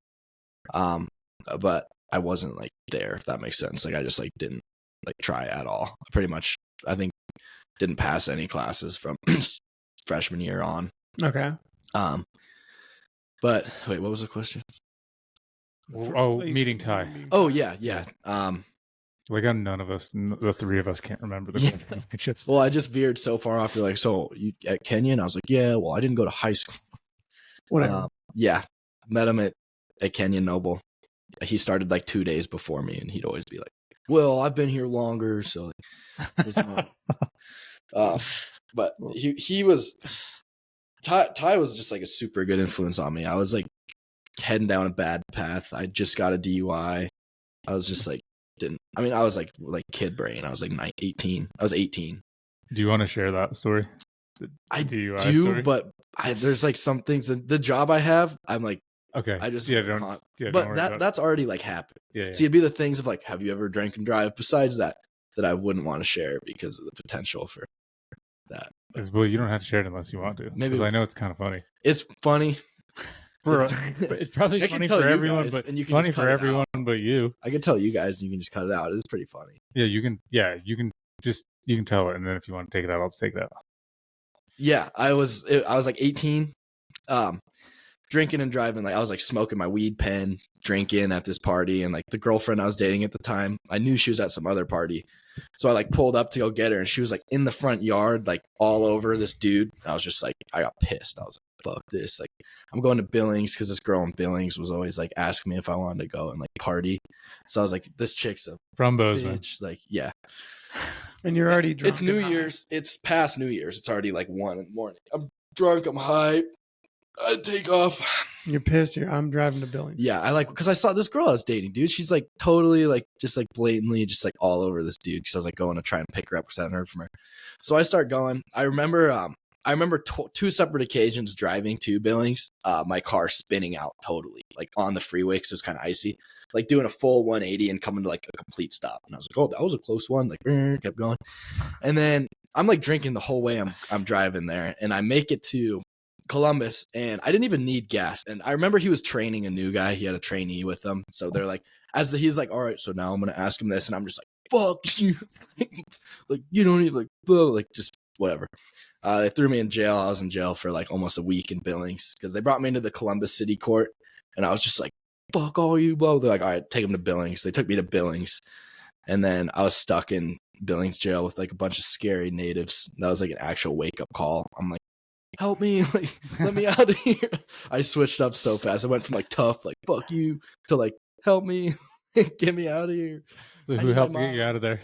but I wasn't like there. If that makes sense. Like I just like didn't like try at all. I pretty much I think didn't pass any classes from freshman year on. Okay. But wait, what was the question? Oh, meeting Ty. Oh yeah. Like none of us, the three of us, can't remember the question. It's just Well, I just veered so far off. You're like, so you at Kenyon? I was like, yeah. Well, I didn't go to high school. Whatever. Yeah, met him at Kenyon Noble. He started like 2 days before me, and he'd always be like, "Well, I've been here longer, so." But he was Ty was just like a super good influence on me. I was like heading down a bad path. I just got a DUI. I was just like I was like kid brain. I was like 18. I was 18. Do you want to share that story? I DUI do, story? but there's like some things. The job I have, I'm like, Okay. I just don't but worry about it. that's already like happened. Yeah. See, it'd be the things of like, have you ever drank and drive? Besides that I wouldn't want to share because of the potential for that. Well, you don't have to share it unless you want to. Maybe- because I know it's kind of funny. It's funny. It's probably I can funny tell for you everyone, guys, but and you it's can funny just cut for it everyone but you. I can tell you guys, and you can just cut it out. It's pretty funny. Yeah, you can tell it, and then if you want to take it out, I'll just take that out. Yeah, I was like 18, drinking and driving. Like I was like smoking my weed pen, drinking at this party, and like the girlfriend I was dating at the time, I knew she was at some other party, so I like pulled up to go get her, and she was like in the front yard, like all over this dude. I was just like, I got pissed. I was like, fuck this. Like I'm going to Billings because this girl in Billings was always like asking me if I wanted to go and like party. So I was like, this chick's a From Bozeman. bitch. Like, yeah. And you're already drunk. It's New and high. Year's. It's past New Year's. It's already like 1 in the morning. I'm drunk. I'm high. I take off. You're pissed. I'm driving to Billings. Yeah, because I saw this girl I was dating, dude. She's like totally like just like blatantly just like all over this dude. Because I was like going to try and pick her up because I hadn't heard from her. So I start going. I remember I remember two separate occasions driving to Billings, my car spinning out totally, like on the freeway because it was kind of icy, like doing a full 180 and coming to like a complete stop. And I was like, oh, that was a close one. Like, kept going. And then I'm like drinking the whole way I'm driving there, and I make it to Columbus, and I didn't even need gas. And I remember he was training a new guy. He had a trainee with him. So they're like, he's like, all right, so now I'm going to ask him this. And I'm just like, fuck you. Like, you don't need, like, just whatever. They threw me in jail. I was in jail for like almost a week in Billings because they brought me into the Columbus City Court, and I was just like, fuck all you, blah. They're like, all right, take him to Billings. They took me to Billings, and then I was stuck in Billings jail with like a bunch of scary natives. That was like an actual wake-up call. I'm like, help me, like, let me out of here. I switched up so fast. I went from like tough, like, fuck you, to like, help me, get me out of here. So who helped get you out of there?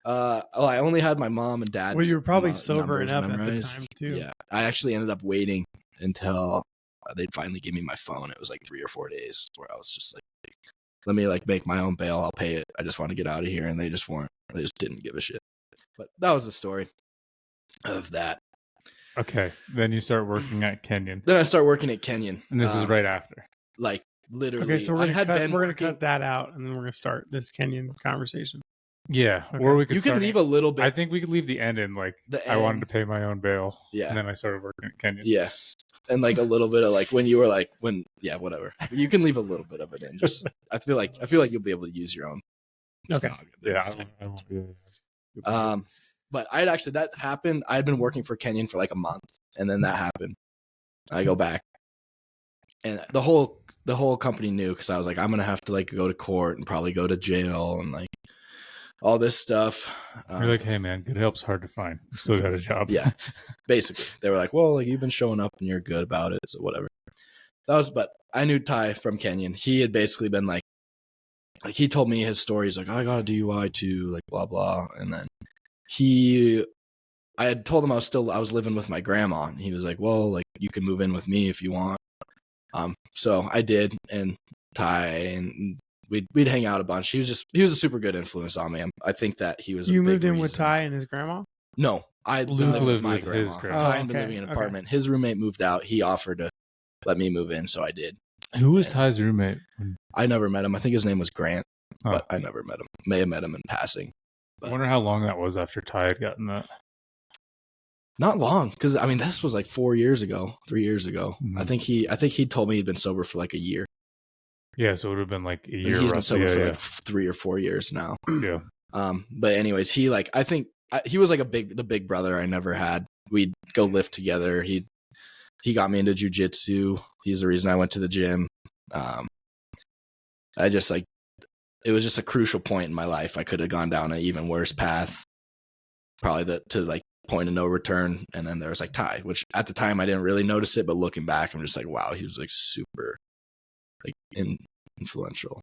I only had my mom and dad. Well, you were probably sober enough at the time too. Yeah, I actually ended up waiting until they'd finally give me my phone. It was like 3 or 4 days where I was just like, let me like make my own bail. I'll pay it. I just want to get out of here. And they just didn't give a shit. But that was the story of that. Okay. Then you start working at Kenyon. Then I start working at Kenyon. And this is right after. Like literally. Okay, so we're gonna cut that out, and then we're gonna start this Kenyon conversation. Yeah, okay. Or we could. You can leave a little bit. I think we could leave the end in like I wanted to pay my own bail. Yeah, and then I started working at Kenyon. Yeah, and like a little bit of like when you were like whatever. You can leave a little bit of it in. Just I feel like you'll be able to use your own. Okay. Yeah. I won't be. But that happened. I'd been working for Kenyon for like a month, and then that happened. I go back, and the whole company knew because I was like, I'm gonna have to like go to court and probably go to jail and like all this stuff. You're like, hey man, good help's hard to find. You still got a job. Yeah, basically, they were like, well, like you've been showing up and you're good about it, so whatever. But I knew Ty from Kenyon. He had basically been like he told me his story. He's like, I got a DUI too, like blah blah, and then I had told him I was living with my grandma, and he was like, well, like you can move in with me if you want. So I did, and Ty, and we'd hang out a bunch. He was a super good influence on me. I think that he was. You moved in with Ty and his grandma? No, I lived with my grandma. his grandma. Ty had been living in an apartment. His roommate moved out. He offered to let me move in, so I did. Who was Ty's roommate? I never met him. I think his name was Grant, but I never met him. May have met him in passing. But I wonder how long that was after Ty had gotten that. Not long, because I mean this was like 3 years ago. Mm-hmm. I think he told me he'd been sober for like a year. Yeah, so it would have been like a year. He's been sober for like 3 or 4 years now. Yeah. But anyways, he like I think he was like the big brother I never had. We'd go lift together. He got me into jiu-jitsu. He's the reason I went to the gym. I just like it was just a crucial point in my life. I could have gone down an even worse path, probably to like point of no return. And then there was like Ty, which at the time I didn't really notice it, but looking back, I'm just like, wow, he was like super like influential.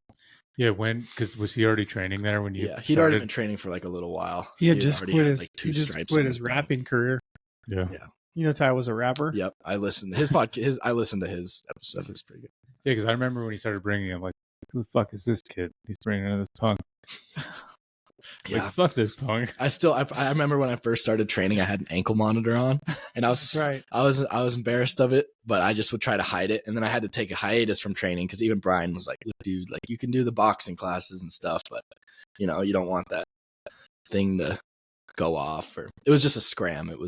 Yeah, because was he already training there when you? Yeah, he'd already been training for like a little while. He had just quit his rapping career. Yeah. You know, Ty was a rapper. Yep, I listened to his podcast. I listened to his episode. It's pretty good. Yeah, because I remember when he started bringing him, like, who the fuck is this kid? He's bringing in this punk. Yeah, like, fuck this punk. I remember when I first started training, I had an ankle monitor on, and I was embarrassed of it, but I just would try to hide it, and then I had to take a hiatus from training because even Brian was like, "Look, dude, like you can do the boxing classes and stuff, but you know you don't want that thing to go off." Or it was just a scram. It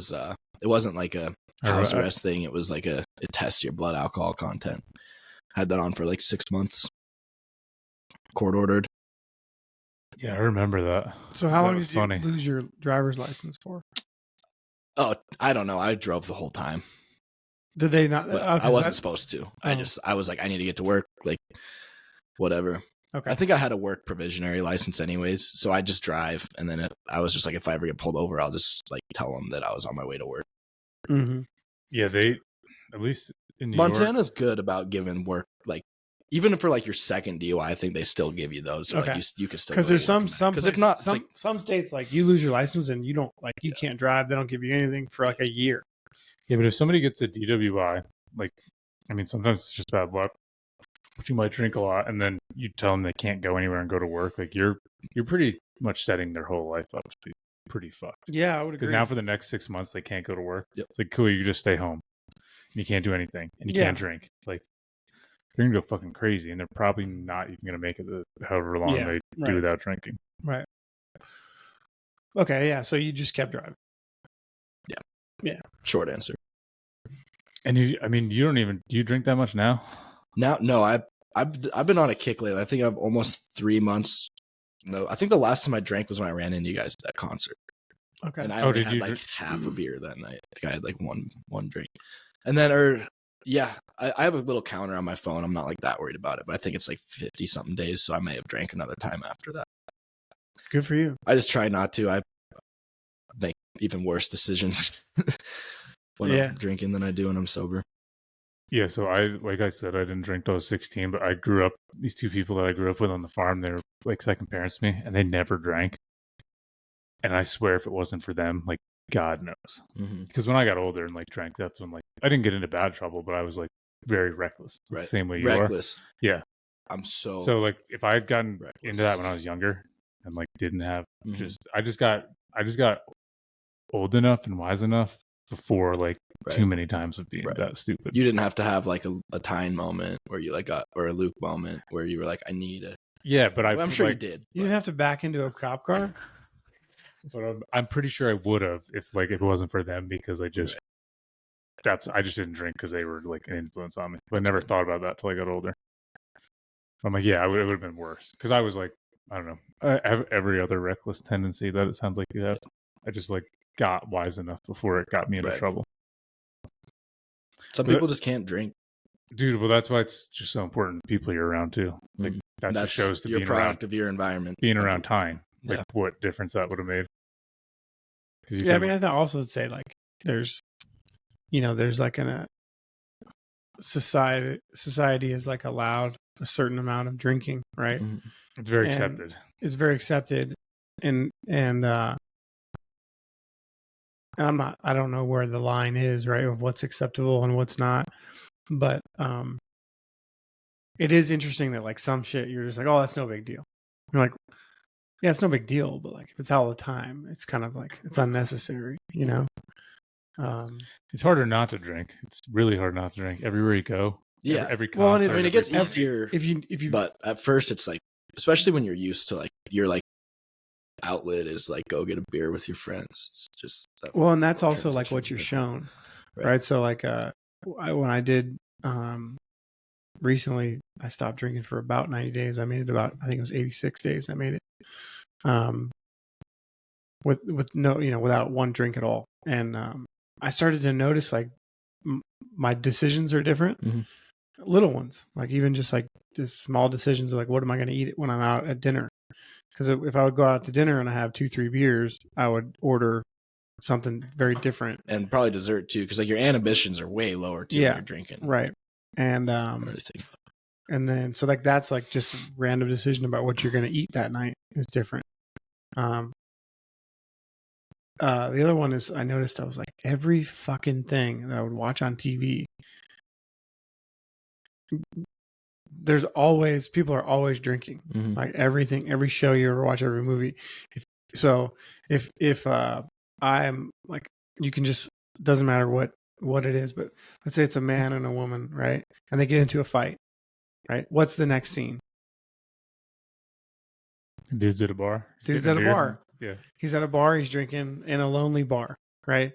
wasn't like a house arrest thing. It was like it tests your blood alcohol content. I had that on for like 6 months. Court ordered. Yeah, I remember that. So how long did you lose your driver's license for? Oh, I don't know. I drove the whole time. Did they not? Okay, I wasn't supposed to. I was like, I need to get to work. Like, whatever. Okay. I think I had a work provisionary license anyways, so I just drive. And then I was just like, if I ever get pulled over, I'll just like tell them that I was on my way to work. Mm-hmm. Yeah, they at least in New Montana's York, good about giving work like. Even for like your second DUI, I think they still give you those. So okay. Like you can still because there's some if not some states like you lose your license and you don't you can't drive. They don't give you anything for like a year. Yeah, but if somebody gets a DWI, like I mean, sometimes it's just bad luck. But you might drink a lot, and then you tell them they can't go anywhere and go to work. Like you're pretty much setting their whole life up to be pretty fucked. Yeah, I would Because agree. now for the next 6 months, they can't go to work. Yep. It's like, cool, you just stay home. And you can't do anything. And you can't drink. Like, they're going to go fucking crazy. And they're probably not even going to make it however long they do without drinking. Right. Okay, yeah. So you just kept driving. Yeah. Short answer. And you do you drink that much now? Now, no, I've been on a kick lately. I think I've almost 3 months. No, I think the last time I drank was when I ran into you guys at that concert. Okay. And I only had like half a beer that night. Like I had like one drink. And then, I have a little counter on my phone. I'm not like that worried about it, but I think it's like 50 something days. So I may have drank another time after that. Good for you. I just try not to. I make even worse decisions when I'm drinking than I do when I'm sober. Yeah, so like I said, I didn't drink till I was 16, but I grew up, these two people that I grew up with on the farm, they were like second parents to me, and they never drank. And I swear if it wasn't for them, like, God knows. Because when I got older and like drank, that's when like, I didn't get into bad trouble, but I was like very reckless. Right. The same way you are. Yeah. I'm so like if I had gotten into that when I was younger and like didn't have I just got old enough and wise enough before like too many times of being that stupid. You didn't have to have like a Tyne moment where you like got, or a Luke moment where you were like, I need it. Yeah, but I'm sure like, you did. You didn't have to back into a cop car. But I'm pretty sure I would have if it wasn't for them, because I just I just didn't drink because they were like an influence on me. But I never thought about that till I got older. I'm like, yeah, it would have been worse because I was like, I don't know, I have every other reckless tendency that it sounds like you have. I just like got wise enough before it got me into trouble. Some people just can't drink, dude. Well, that's why it's just so important people you're around too. Like that just shows to your being product around, of your environment, being around Tyne. Like what difference that would have made. Yeah, I mean, I also would say like there's like a society is like allowed a certain amount of drinking, right? It's very accepted. It's very accepted, and I don't know where the line is, right, of what's acceptable and what's not, but it is interesting that like some shit you're just like, oh, that's no big deal. You're like, yeah, it's no big deal, but like if it's all the time, it's kind of like it's unnecessary, you know. It's harder not to drink. It's really hard not to drink everywhere you go. Yeah, every concert. I mean, it gets easier if you. But at first, it's like, especially when you're used to like your like outlet is like go get a beer with your friends. It's just and that's also like what you're shown, right? So like when I did recently, I stopped drinking for about 90 days. I made it about, I think it was 86 days. I made it with no, without one drink at all, and I started to notice like my decisions are different. Little ones, like even just like the small decisions of like, what am I going to eat when I'm out at dinner? Because if I would go out to dinner and I have 2-3 beers, I would order something very different, and probably dessert too, because like your inhibitions are way lower too when you're drinking, right? And then so like that's like just a random decision about what you're going to eat that night is different. The other one is I noticed I was like every fucking thing that I would watch on TV. People are always drinking, like everything, every show you ever watch, every movie. If I'm like, you can just, doesn't matter what it is, but let's say it's a man and a woman, right? And they get into a fight, right? What's the next scene? Dude's at a bar. Dude's at a bar. Yeah. He's at a bar. He's drinking in a lonely bar, right?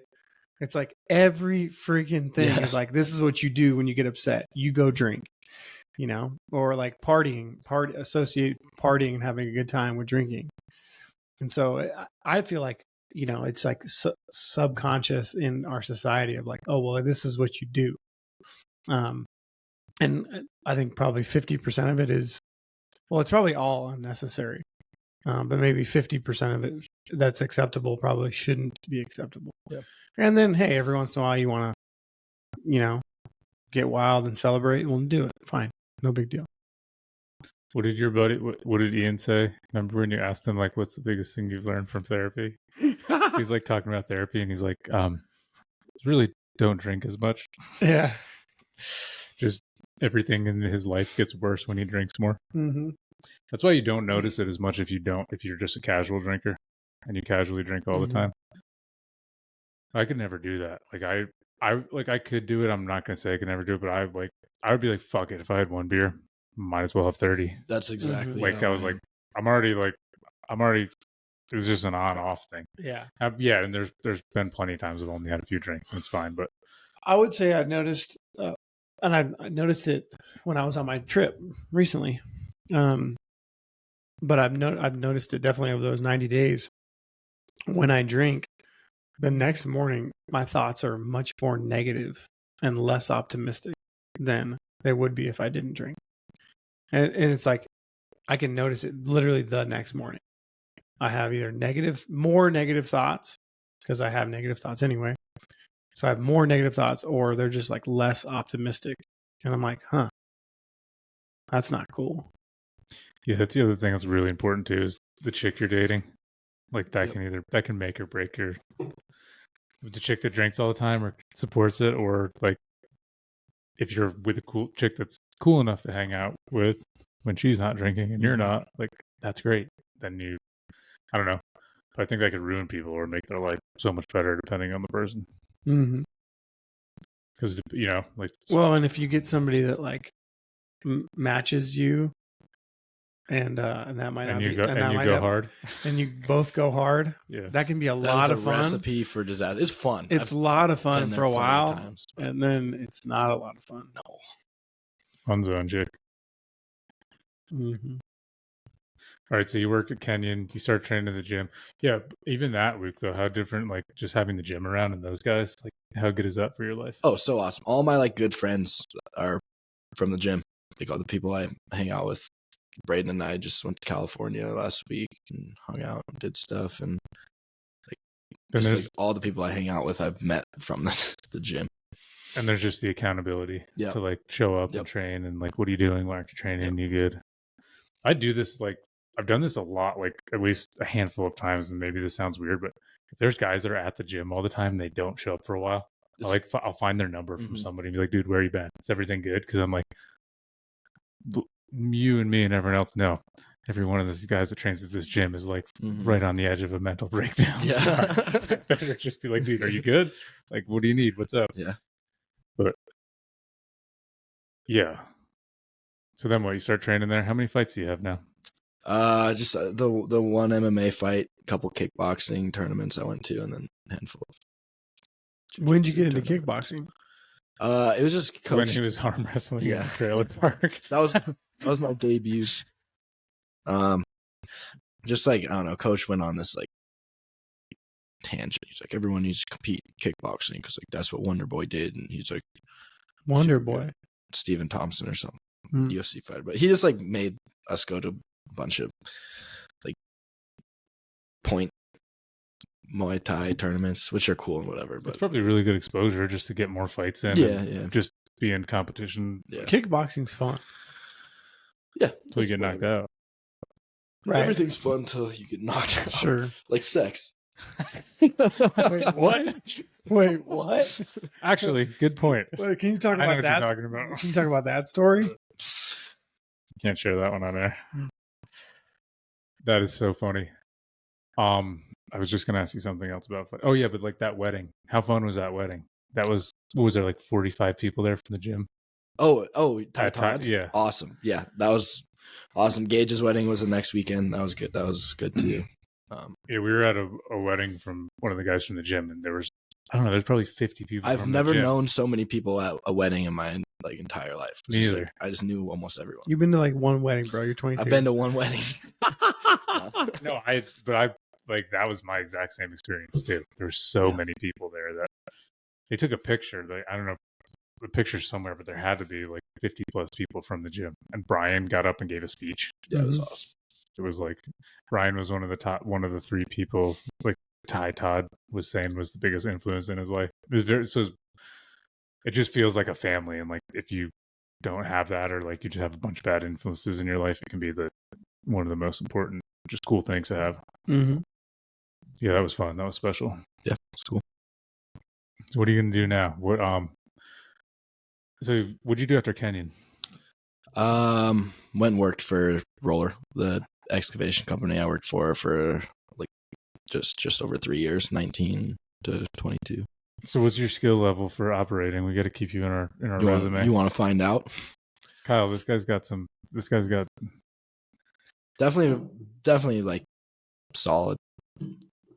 It's like every freaking thing is like, this is what you do when you get upset. You go drink, or like associate partying and having a good time with drinking. And so I feel like, it's like subconscious in our society of like, oh, well, this is what you do. And I think probably 50% of it is, well, it's probably all unnecessary. But maybe 50% of it that's acceptable probably shouldn't be acceptable. Yeah. And then, hey, every once in a while you want to, get wild and celebrate. Well, do it. Fine. No big deal. What did your buddy, what did Ian say? Remember when you asked him, like, what's the biggest thing you've learned from therapy? He's like talking about therapy and he's like, really don't drink as much. Yeah. Just everything in his life gets worse when he drinks more. Mm-hmm. That's why you don't notice it as much if you're just a casual drinker. and you casually drink all the time. I could never do that. Like I could do it. I'm not gonna say I could never do it, but I would be like, fuck it. If I had one beer, might as well have 30. That's exactly Like how I was I like, am. I'm already. It's just an on-off thing. Yeah. Yeah, and there's been plenty of times I've only had a few drinks, and it's fine. But I would say I noticed, and I noticed it when I was on my trip recently. But I've noticed it definitely over those 90 days. When I drink, the next morning my thoughts are much more negative and less optimistic than they would be if I didn't drink. And it's like I can notice it literally the next morning. I have either more negative thoughts, because I have negative thoughts anyway. So I have more negative thoughts, or they're just like less optimistic. And I'm like, huh, that's not cool. yeah, that's the other thing that's really important too, is the chick you're dating. Like that can make or break the chick that drinks all the time or supports it, or like if you're with a cool chick that's cool enough to hang out with when she's not drinking and you're not, like that's great. Then I don't know. I think that could ruin people or make their life so much better depending on the person. Mm-hmm. Because like well, and if you get somebody that like matches you, and that might not you be, go, and you go hard, and you both go hard. Yeah, that can be a lot of fun. Recipe for disaster. It's fun. It's a lot of fun for a while, times, and then it's not a lot of fun. No, fun zone, chick. Mm-hmm. All right, so you worked at Kenyon, you started training at the gym. Yeah, even that week though, how different, like just having the gym around and those guys, like how good is that for your life? Oh, so awesome. All my like good friends are from the gym. Like all the people I hang out with. Braden and I just went to California last week and hung out and did stuff, and like all the people I hang out with I've met from the gym. And there's just the accountability to like show up and train, and like, what are you doing? Why aren't you training? You good? I do this, like I've done this a lot, like at least a handful of times, and maybe this sounds weird, but if there's guys that are at the gym all the time, they don't show up for a while. I'll find their number from somebody and be like, dude, where you been? Is everything good? Because I'm like, you and me and everyone else know every one of these guys that trains at this gym is like right on the edge of a mental breakdown. Yeah. Better just be like, dude, are you good? Like, what do you need? What's up? Yeah. But yeah. So then what, you start training there? How many fights do you have now? Just the one MMA fight, a couple kickboxing tournaments I went to, and then a handful of. When did you get into kickboxing? It was just when he was arm wrestling in the trailer park. That was my debut. Just like, I don't know, coach went on this like tangent. He's like, everyone needs to compete in kickboxing because like that's what Wonder Boy did, and he's like, Wonder Boy, Stephen Thompson or something, UFC fighter. But he just like made us go to a bunch of like point Muay Thai tournaments, which are cool and whatever. But it's probably really good exposure just to get more fights in. Yeah. Just be in competition. Yeah. Kickboxing's fun. Yeah. Until you get knocked out. Right. Everything's fun until you get knocked out. Sure. Like sex. Wait, what? Wait, what? Actually, good point. Wait, can you talk about I know what that? you're talking about. Can you talk about that story? Can't share that one on air. That is so funny. I was just gonna ask you something else about. Oh yeah, but like that wedding. How fun was that wedding? That was, what was there, like 45 people there from the gym? Oh, Todd's? Yeah. Awesome. Yeah, that was awesome. Gage's wedding was the next weekend. That was good. That was good too. Yeah, we were at a wedding from one of the guys from the gym, and there was, I don't know, there's probably 50 people. I've never known so many people at a wedding in my like entire life. Neither. Like, I just knew almost everyone. You've been to like one wedding, bro. You're 22. I've been to one wedding. No, I like, that was my exact same experience too. There were so many people there that they took a picture. Like, I don't know, the picture's somewhere, but there had to be like 50 plus people from the gym. And Brian got up and gave a speech. Yeah, it was awesome. It was like, Brian was one of the three people, like Todd was saying, was the biggest influence in his life. It just feels like a family. And like, if you don't have that, or like you just have a bunch of bad influences in your life, it can be one of the most important, just cool things to have. Mm-hmm. Yeah, that was fun. That was special. Yeah, it's cool. So what are you gonna do now? So what'd you do after Kenyon? Went and worked for Roller, the excavation company I worked for like just over 3 years, 19 to 22. So what's your skill level for operating? We got to keep you in our resume. You want to find out? Kyle, this guy's got Definitely like solid.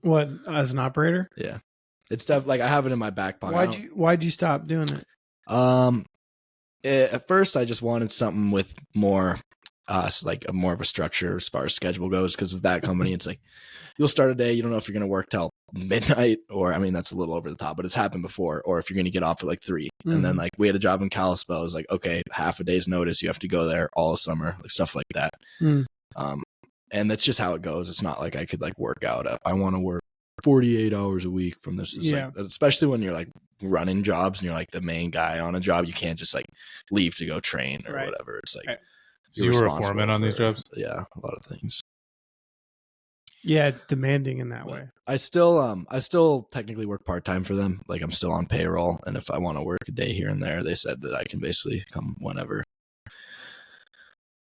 What, as an operator? Yeah. It's like I have it in my back pocket. Why'd you stop doing it? At first I just wanted something with more like more of a structure as far as schedule goes, because with that company it's like you'll start a day, you don't know if you're going to work till midnight, or I mean that's a little over the top, but it's happened before, or if you're going to get off at like 3. And then like we had a job in Kalispell, it was like, okay, half a day's notice, you have to go there all summer, like stuff like that. And that's just how it goes. It's not like I could like work out I want to work 48 hours a week from this. It's like, especially when you're like running jobs and you're like the main guy on a job, you can't just like leave to go train or whatever. It's like so you were a foreman on these jobs? Yeah, a lot of things. Yeah, it's demanding in that way. I still technically work part-time for them. Like I'm still on payroll, and if I want to work a day here and there, they said that I can basically come whenever,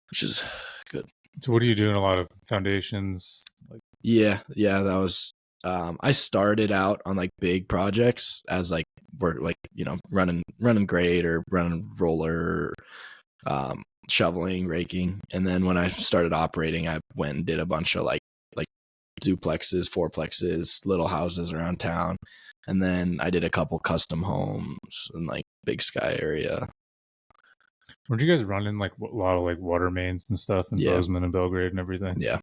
which is good. So what are you doing? A lot of foundations? Yeah, that was I started out on like big projects as like work, like, you know, running grade or running roller, shoveling, raking. And then when I started operating, I went and did a bunch of like duplexes, fourplexes, little houses around town. And then I did a couple custom homes in like Big Sky area. Weren't you guys running like a lot of like water mains and stuff in Bozeman and Belgrade and everything? Yeah.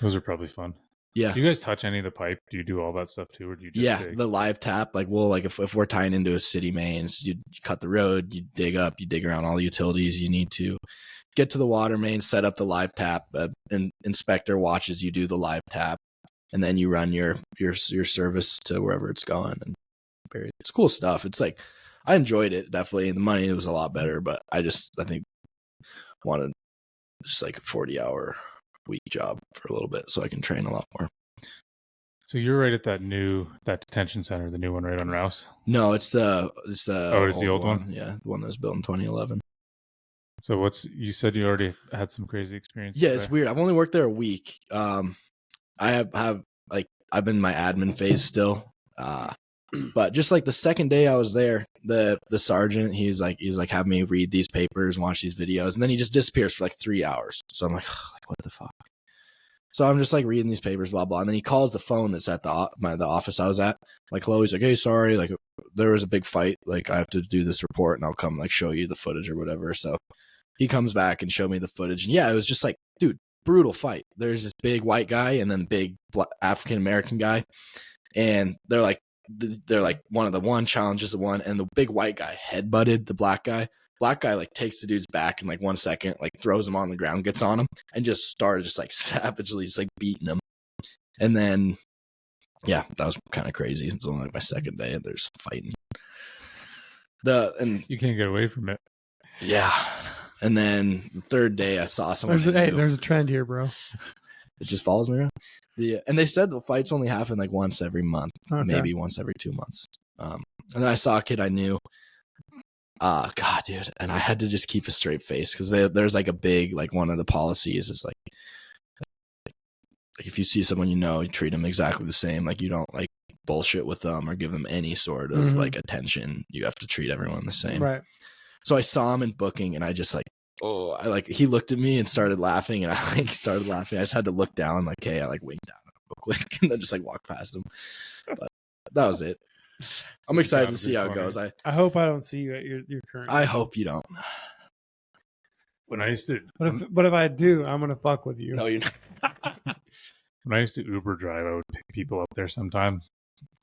Those are probably fun. Yeah. Do you guys touch any of the pipe? Do you do all that stuff too, or do you just dig? The live tap, like we'll like if we're tying into a city mains, you cut the road, you dig around all the utilities you need to get to the water main, set up the live tap, an inspector watches you do the live tap, and then you run your service to wherever it's going. And it's cool stuff. It's like I enjoyed it, definitely. The money was a lot better, but I think wanted just like a 40-hour week job for a little bit so I can train a lot more. So you're right at that detention center, the new one right on Rouse? No, it's the the old one? Yeah, the one that was built in 2011. So you said you already had some crazy experiences? Yeah, it's weird. I've only worked there a week. I have like I've been in my admin phase still. But just like the second day I was there, the sergeant, he's like have me read these papers, watch these videos, and then he just disappears for like 3 hours. So I'm like what the fuck? So I'm just like reading these papers, blah blah, and then he calls the phone that's at the office I was at. Like hello, he's like, hey, sorry, like there was a big fight, like I have to do this report, and I'll come like show you the footage or whatever. So he comes back and showed me the footage, and yeah, it was just like, dude, brutal fight. There's this big white guy and then big African American guy, and they're like one challenges the one, and the big white guy headbutted the black guy. Black guy like takes the dude's back in like 1 second, like throws him on the ground, gets on him, and just started just like savagely just like beating him. And then yeah, that was kind of crazy. It was only like my second day and there's fighting. And you can't get away from it. Yeah. And then the third day I saw someone. There's a trend here, bro. It just follows me around. Yeah, and they said the fights only happen like once every month, maybe once every 2 months. And then I saw a kid I knew. God, dude, and I had to just keep a straight face because there's like a big, like one of the policies is like if you see someone you know, you treat them exactly the same. Like you don't like bullshit with them or give them any sort of like attention. You have to treat everyone the same. Right. So I saw him in booking, and I just like. Oh, he looked at me and started laughing, and I like started laughing. I just had to look down, like, hey, I like winked down real quick, and then just like walked past him. But that was it. I'm excited to see how it goes. I hope I don't see you at your current. I hope you don't. When I used to, but if I do, I'm gonna fuck with you. No, you're not. When I used to Uber drive, I would pick people up there sometimes.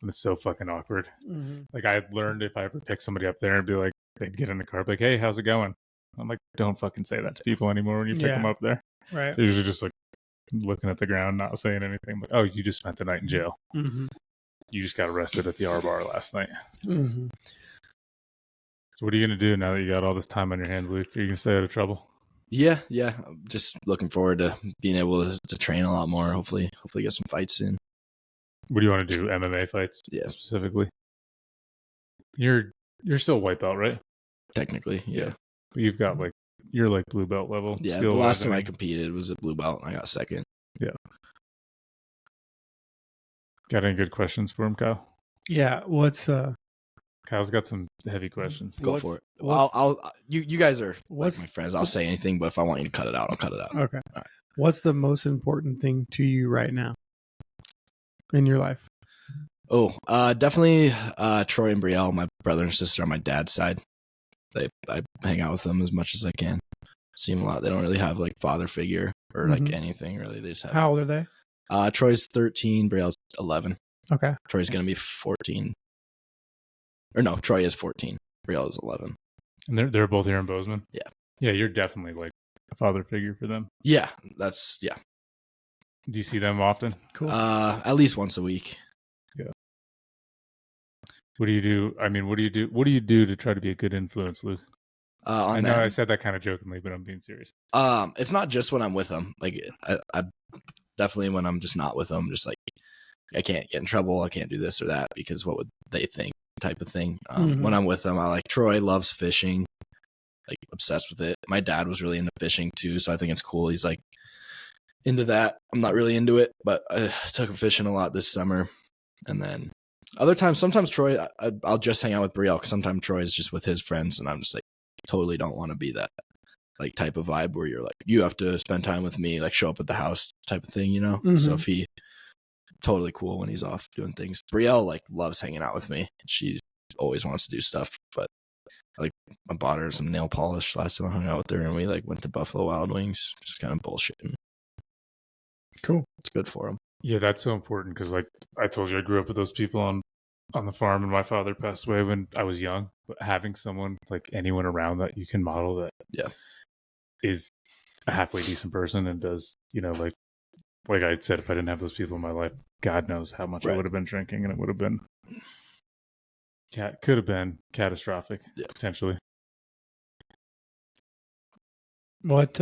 And it's so fucking awkward. Mm-hmm. Like I had learned if I ever pick somebody up there and be like, they'd get in the car, be like, hey, how's it going? I'm like, don't fucking say that to people anymore when you pick them up there. Right. They're usually just like looking at the ground, not saying anything. Like, oh, you just spent the night in jail. Mm-hmm. You just got arrested at the R bar last night. Mm-hmm. So what are you going to do now that you got all this time on your hands, Luke? Are you going to stay out of trouble? Yeah. I'm just looking forward to being able to train a lot more. Hopefully get some fights soon. What do you want to do? MMA fights? Yeah. Specifically? You're still white belt, right? Technically, yeah. You've got you're like blue belt level. Yeah, the last time I competed was at blue belt and I got second. Yeah. Got any good questions for him, Kyle? Yeah. Kyle's got some heavy questions. Go for it. You guys are like my friends. I'll say anything, but if I want you to cut it out, I'll cut it out. Okay. All right. What's the most important thing to you right now in your life? Oh, definitely Troy and Brielle, my brother and sister on my dad's side. I hang out with them as much as I can. See them a lot. They don't really have like father figure or like anything really. They just have. How old are they? Troy's 13, Brielle's 11. Okay. Troy's gonna be 14. Or no, Troy is 14. Brielle is 11. And they're both here in Bozeman? Yeah. Yeah, you're definitely like a father figure for them. Yeah. Do you see them often? Cool. At least once a week. Yeah. What do you do? I mean, what do you do to try to be a good influence, Luke? I know I said that kind of jokingly, but I'm being serious. It's not just when I'm with them. Like I definitely when I'm just not with them, just like I can't get in trouble. I can't do this or that because what would they think type of thing. When I'm with them, I like Troy loves fishing, like obsessed with it. My dad was really into fishing too. So I think it's cool. He's like into that. I'm not really into it, but I took him fishing a lot this summer. And then other times, sometimes Troy, I'll just hang out with Brielle because sometimes Troy is just with his friends and I'm just like, totally don't want to be that like type of vibe where you're like, you have to spend time with me, like show up at the house type of thing, you know? So if he totally cool when he's off doing things. Brielle like loves hanging out with me. She always wants to do stuff, but like I bought her some nail polish last time I hung out with her and we like went to Buffalo Wild Wings, just kind of bullshitting. Cool. It's good for them. Yeah, that's so important because like I told you, I grew up with those people on the farm and my father passed away when I was young, but having someone like anyone around that you can model that is a halfway decent person and does, you know, like I said, if I didn't have those people in my life, God knows how much I would have been drinking and it would have been could have been catastrophic potentially. What's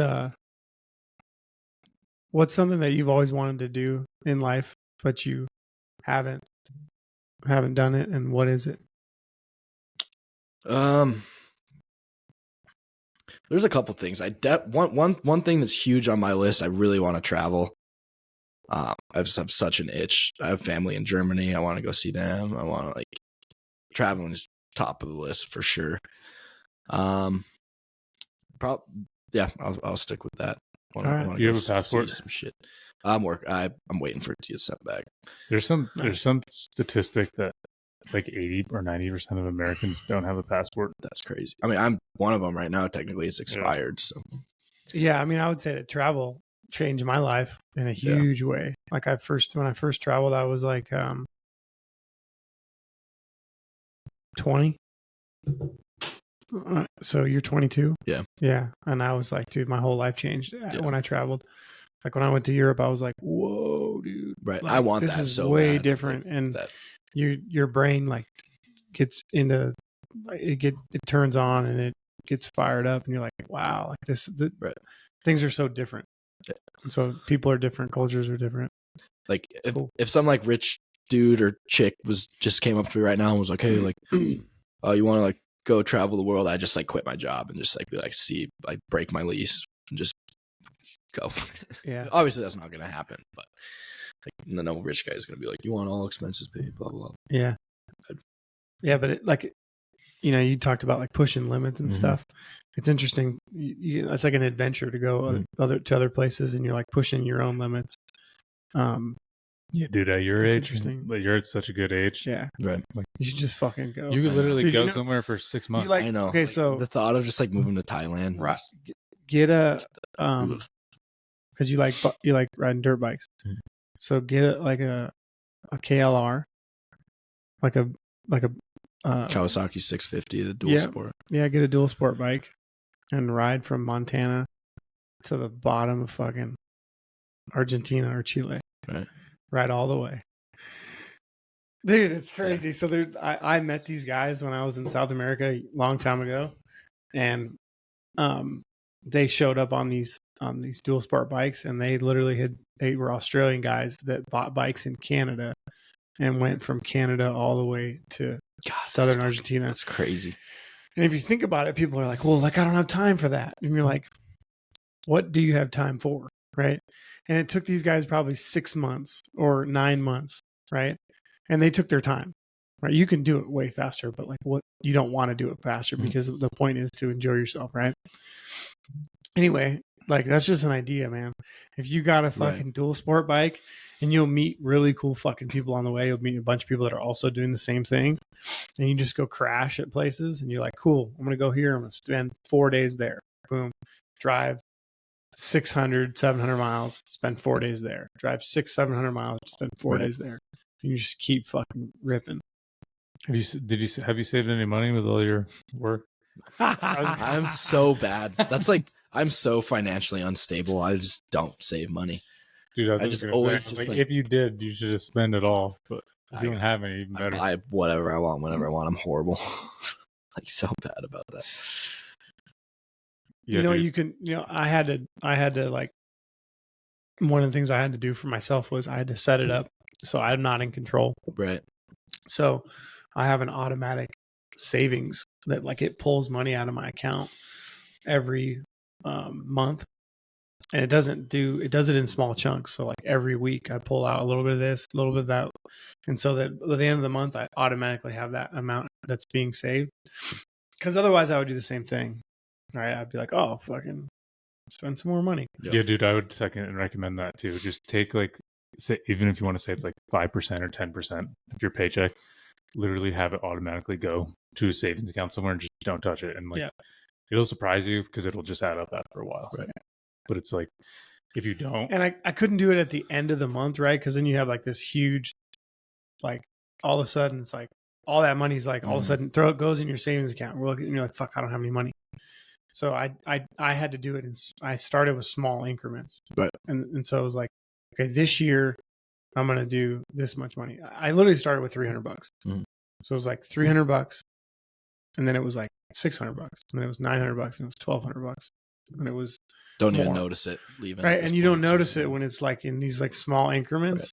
something that you've always wanted to do in life but you haven't done it, and what is it? There's a couple things. One thing that's huge on my list. I really want to travel. I just have such an itch. I have family in Germany. I want to go see them. I want to like traveling is top of the list for sure. I'll stick with that. You have a passport? Some shit. I'm waiting for it to get sent back. There's some statistic that it's like 80 or 90% of Americans don't have a passport. That's crazy. I mean, I'm one of them right now. Technically, it's expired. So yeah, I mean, I would say that travel changed my life in a huge way. Like when I first traveled, I was like 20. So you're 22? Yeah. Yeah. And I was like, dude, my whole life changed when I traveled. Like when I went to Europe, I was like, whoa, dude. Right. Like, I want this that is so way bad. different. Like, and your brain like gets into it turns on and it gets fired up and you're like, wow, like things are so different. Yeah. And so people are different, cultures are different. Like if some like rich dude or chick just came up to me right now and was like, hey, like, oh, you want to like go travel the world? I just like quit my job and just like be like, see, like break my lease and just go. Yeah. Obviously that's not gonna happen, but like, no rich guy is gonna be like, you want all expenses paid, blah blah blah. Yeah. Yeah, but you talked about like pushing limits and stuff. It's interesting. It's like an adventure to go to other places, and you're like pushing your own limits. Yeah, dude, at your age, interesting. But you're at such a good age. Yeah, right. Like you should just fucking go. You could literally go somewhere for 6 months. I know. Okay, like, so the thought of just like moving to Thailand, right? Get a because you like riding dirt bikes. So get a KLR, like a Kawasaki 650, the dual sport. Yeah, get a dual sport bike and ride from Montana to the bottom of fucking Argentina or Chile. Right. Ride all the way. Dude, it's crazy. Yeah. So I met these guys when I was in South America a long time ago, and they showed up on these dual sport bikes, and they were Australian guys that bought bikes in Canada and went from Canada all the way to southern Argentina. That's crazy. And if you think about it, people are like, well, like I don't have time for that. And you're like, what do you have time for? Right. And it took these guys probably 6 months or 9 months right? And they took their time, right? You can do it way faster, but like what you don't want to do it faster because the point is to enjoy yourself, right? Anyway, like that's just an idea, man. If you got a fucking dual sport bike and you'll meet really cool fucking people on the way, you'll meet a bunch of people that are also doing the same thing, and you just go crash at places and you're like, cool, I'm gonna go here, I'm gonna spend 4 days there. Boom. Drive 600, 700 miles, spend 4 days there. Drive 600-700 miles, spend 4 days there. And you just keep fucking ripping. Have you saved any money with all your work? I'm so bad. That's like, I'm so financially unstable. I just don't save money. Dude, I just always just like, if you did, you should just spend it all. But if you don't have any, even better. I buy whatever I want, whenever I want. I'm horrible. Like so bad about that. Yeah, you can, I had to like, one of the things I had to do for myself was I had to set it up so I'm not in control. Right. So I have an automatic savings that like it pulls money out of my account every month, and it does it in small chunks. So like every week I pull out a little bit of this, a little bit of that, and so that at the end of the month I automatically have that amount that's being saved. Because otherwise I would do the same thing, right? I'd be like, oh, fucking spend some more money. Yeah, dude, I would second and recommend that too. Just take like, say, even if you want to say it's like 5% or 10% of your paycheck, literally have it automatically go to a savings account somewhere and just don't touch it. And like, it'll surprise you because it'll just add up after a while. Right. But it's like, if you don't. And I couldn't do it at the end of the month, right? Because then you have like this huge, like all of a sudden it's like all that money's like all of a sudden goes in your savings account. We're looking, and you're like, fuck, I don't have any money. So I had to do it. I started with small increments. Right. And so it was like, okay, this year I'm going to do this much money. I literally started with $300. So it was like $300, and then it was like $600, and then it was $900, and it was $1,200, and it was don't even notice it leaving. Right, and you don't notice it when it's like in these like small increments.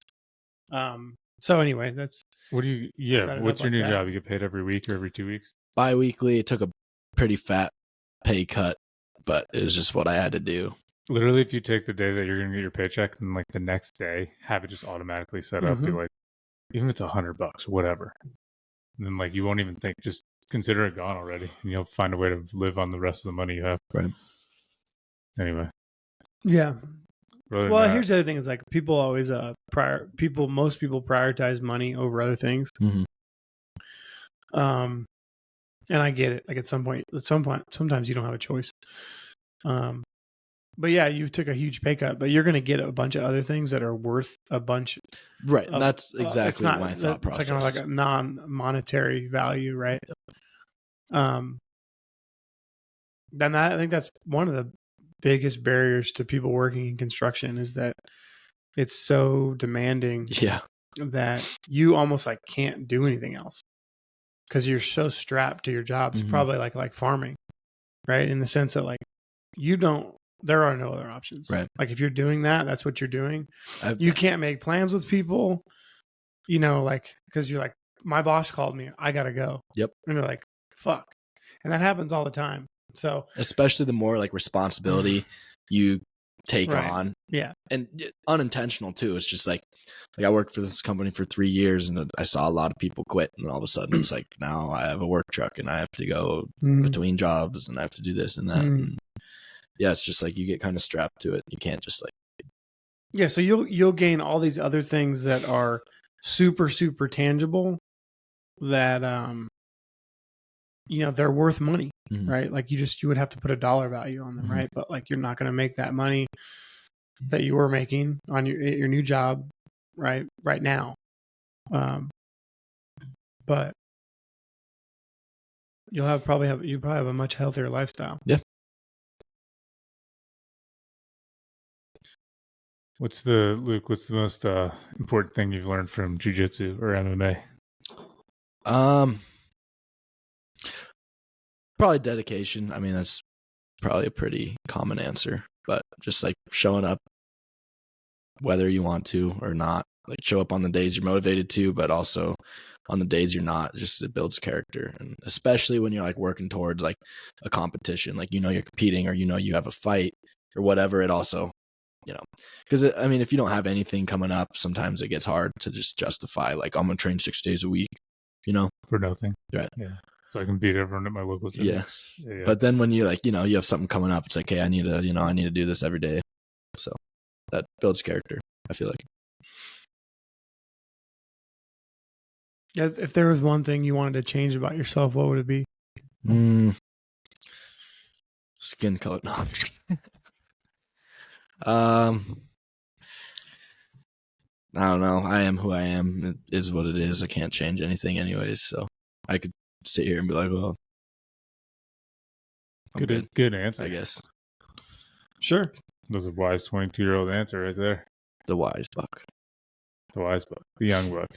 Right. So anyway, that's what's your new job? You get paid every week or every 2 weeks? Bi-weekly. It took a pretty fat pay cut, but it was just what I had to do. Literally, if you take the day that you're gonna get your paycheck and like the next day have it just automatically set up, be like, even if it's $100 or whatever, and then like you won't even think, just consider it gone already, and you'll find a way to live on the rest of the money you have. Right. Anyway. Yeah. Well, here's the other thing: is like people always most people prioritize money over other things. And I get it. Like at some point, sometimes you don't have a choice. But yeah, you took a huge pay cut, but you're going to get a bunch of other things that are worth a bunch. Right. And that's exactly my thought process. It's kind of like a non-monetary value, right? Then I think that's one of the biggest barriers to people working in construction is that it's so demanding that you almost like can't do anything else because you're so strapped to your job. It's probably like farming, right? In the sense that like there are no other options. Right. Like if you're doing that, that's what you're doing. You can't make plans with people, like, because you're like, my boss called me, I got to go. Yep. And you're like, fuck. And that happens all the time. So especially the more like responsibility you take on. Yeah. And unintentional too. It's just like I worked for this company for 3 years and I saw a lot of people quit, and all of a sudden it's like, now I have a work truck and I have to go between jobs and I have to do this and that. And yeah, it's just like you get kind of strapped to it. You can't just like. Yeah, so you'll gain all these other things that are super, super tangible that they're worth money, right? Like you would have to put a dollar value on them, right? But like you're not going to make that money that you were making on your new job, right now. But you'll probably have a much healthier lifestyle. Yeah. What's the most important thing you've learned from jiu-jitsu or MMA? Probably dedication. I mean, that's probably a pretty common answer, but just like showing up whether you want to or not, like show up on the days you're motivated to, but also on the days you're not, just it builds character. And especially when you're like working towards like a competition, like, you're competing or you have a fight or whatever, it also because I mean, if you don't have anything coming up, sometimes it gets hard to just justify like I'm gonna train 6 days a week, for nothing. Right. Yeah. So I can beat everyone at my local gym. Yeah. Yeah. But then when you like, you have something coming up, it's like, hey, I need to do this every day. So that builds character, I feel like. Yeah, if there was one thing you wanted to change about yourself, what would it be? Skin color. No. I don't know. I am who I am. It is what it is. I can't change anything anyways. So I could sit here and be like, well, I'm good answer, I guess. Sure. That's a wise 22-year-old answer right there. The wise buck. The wise buck. The young buck.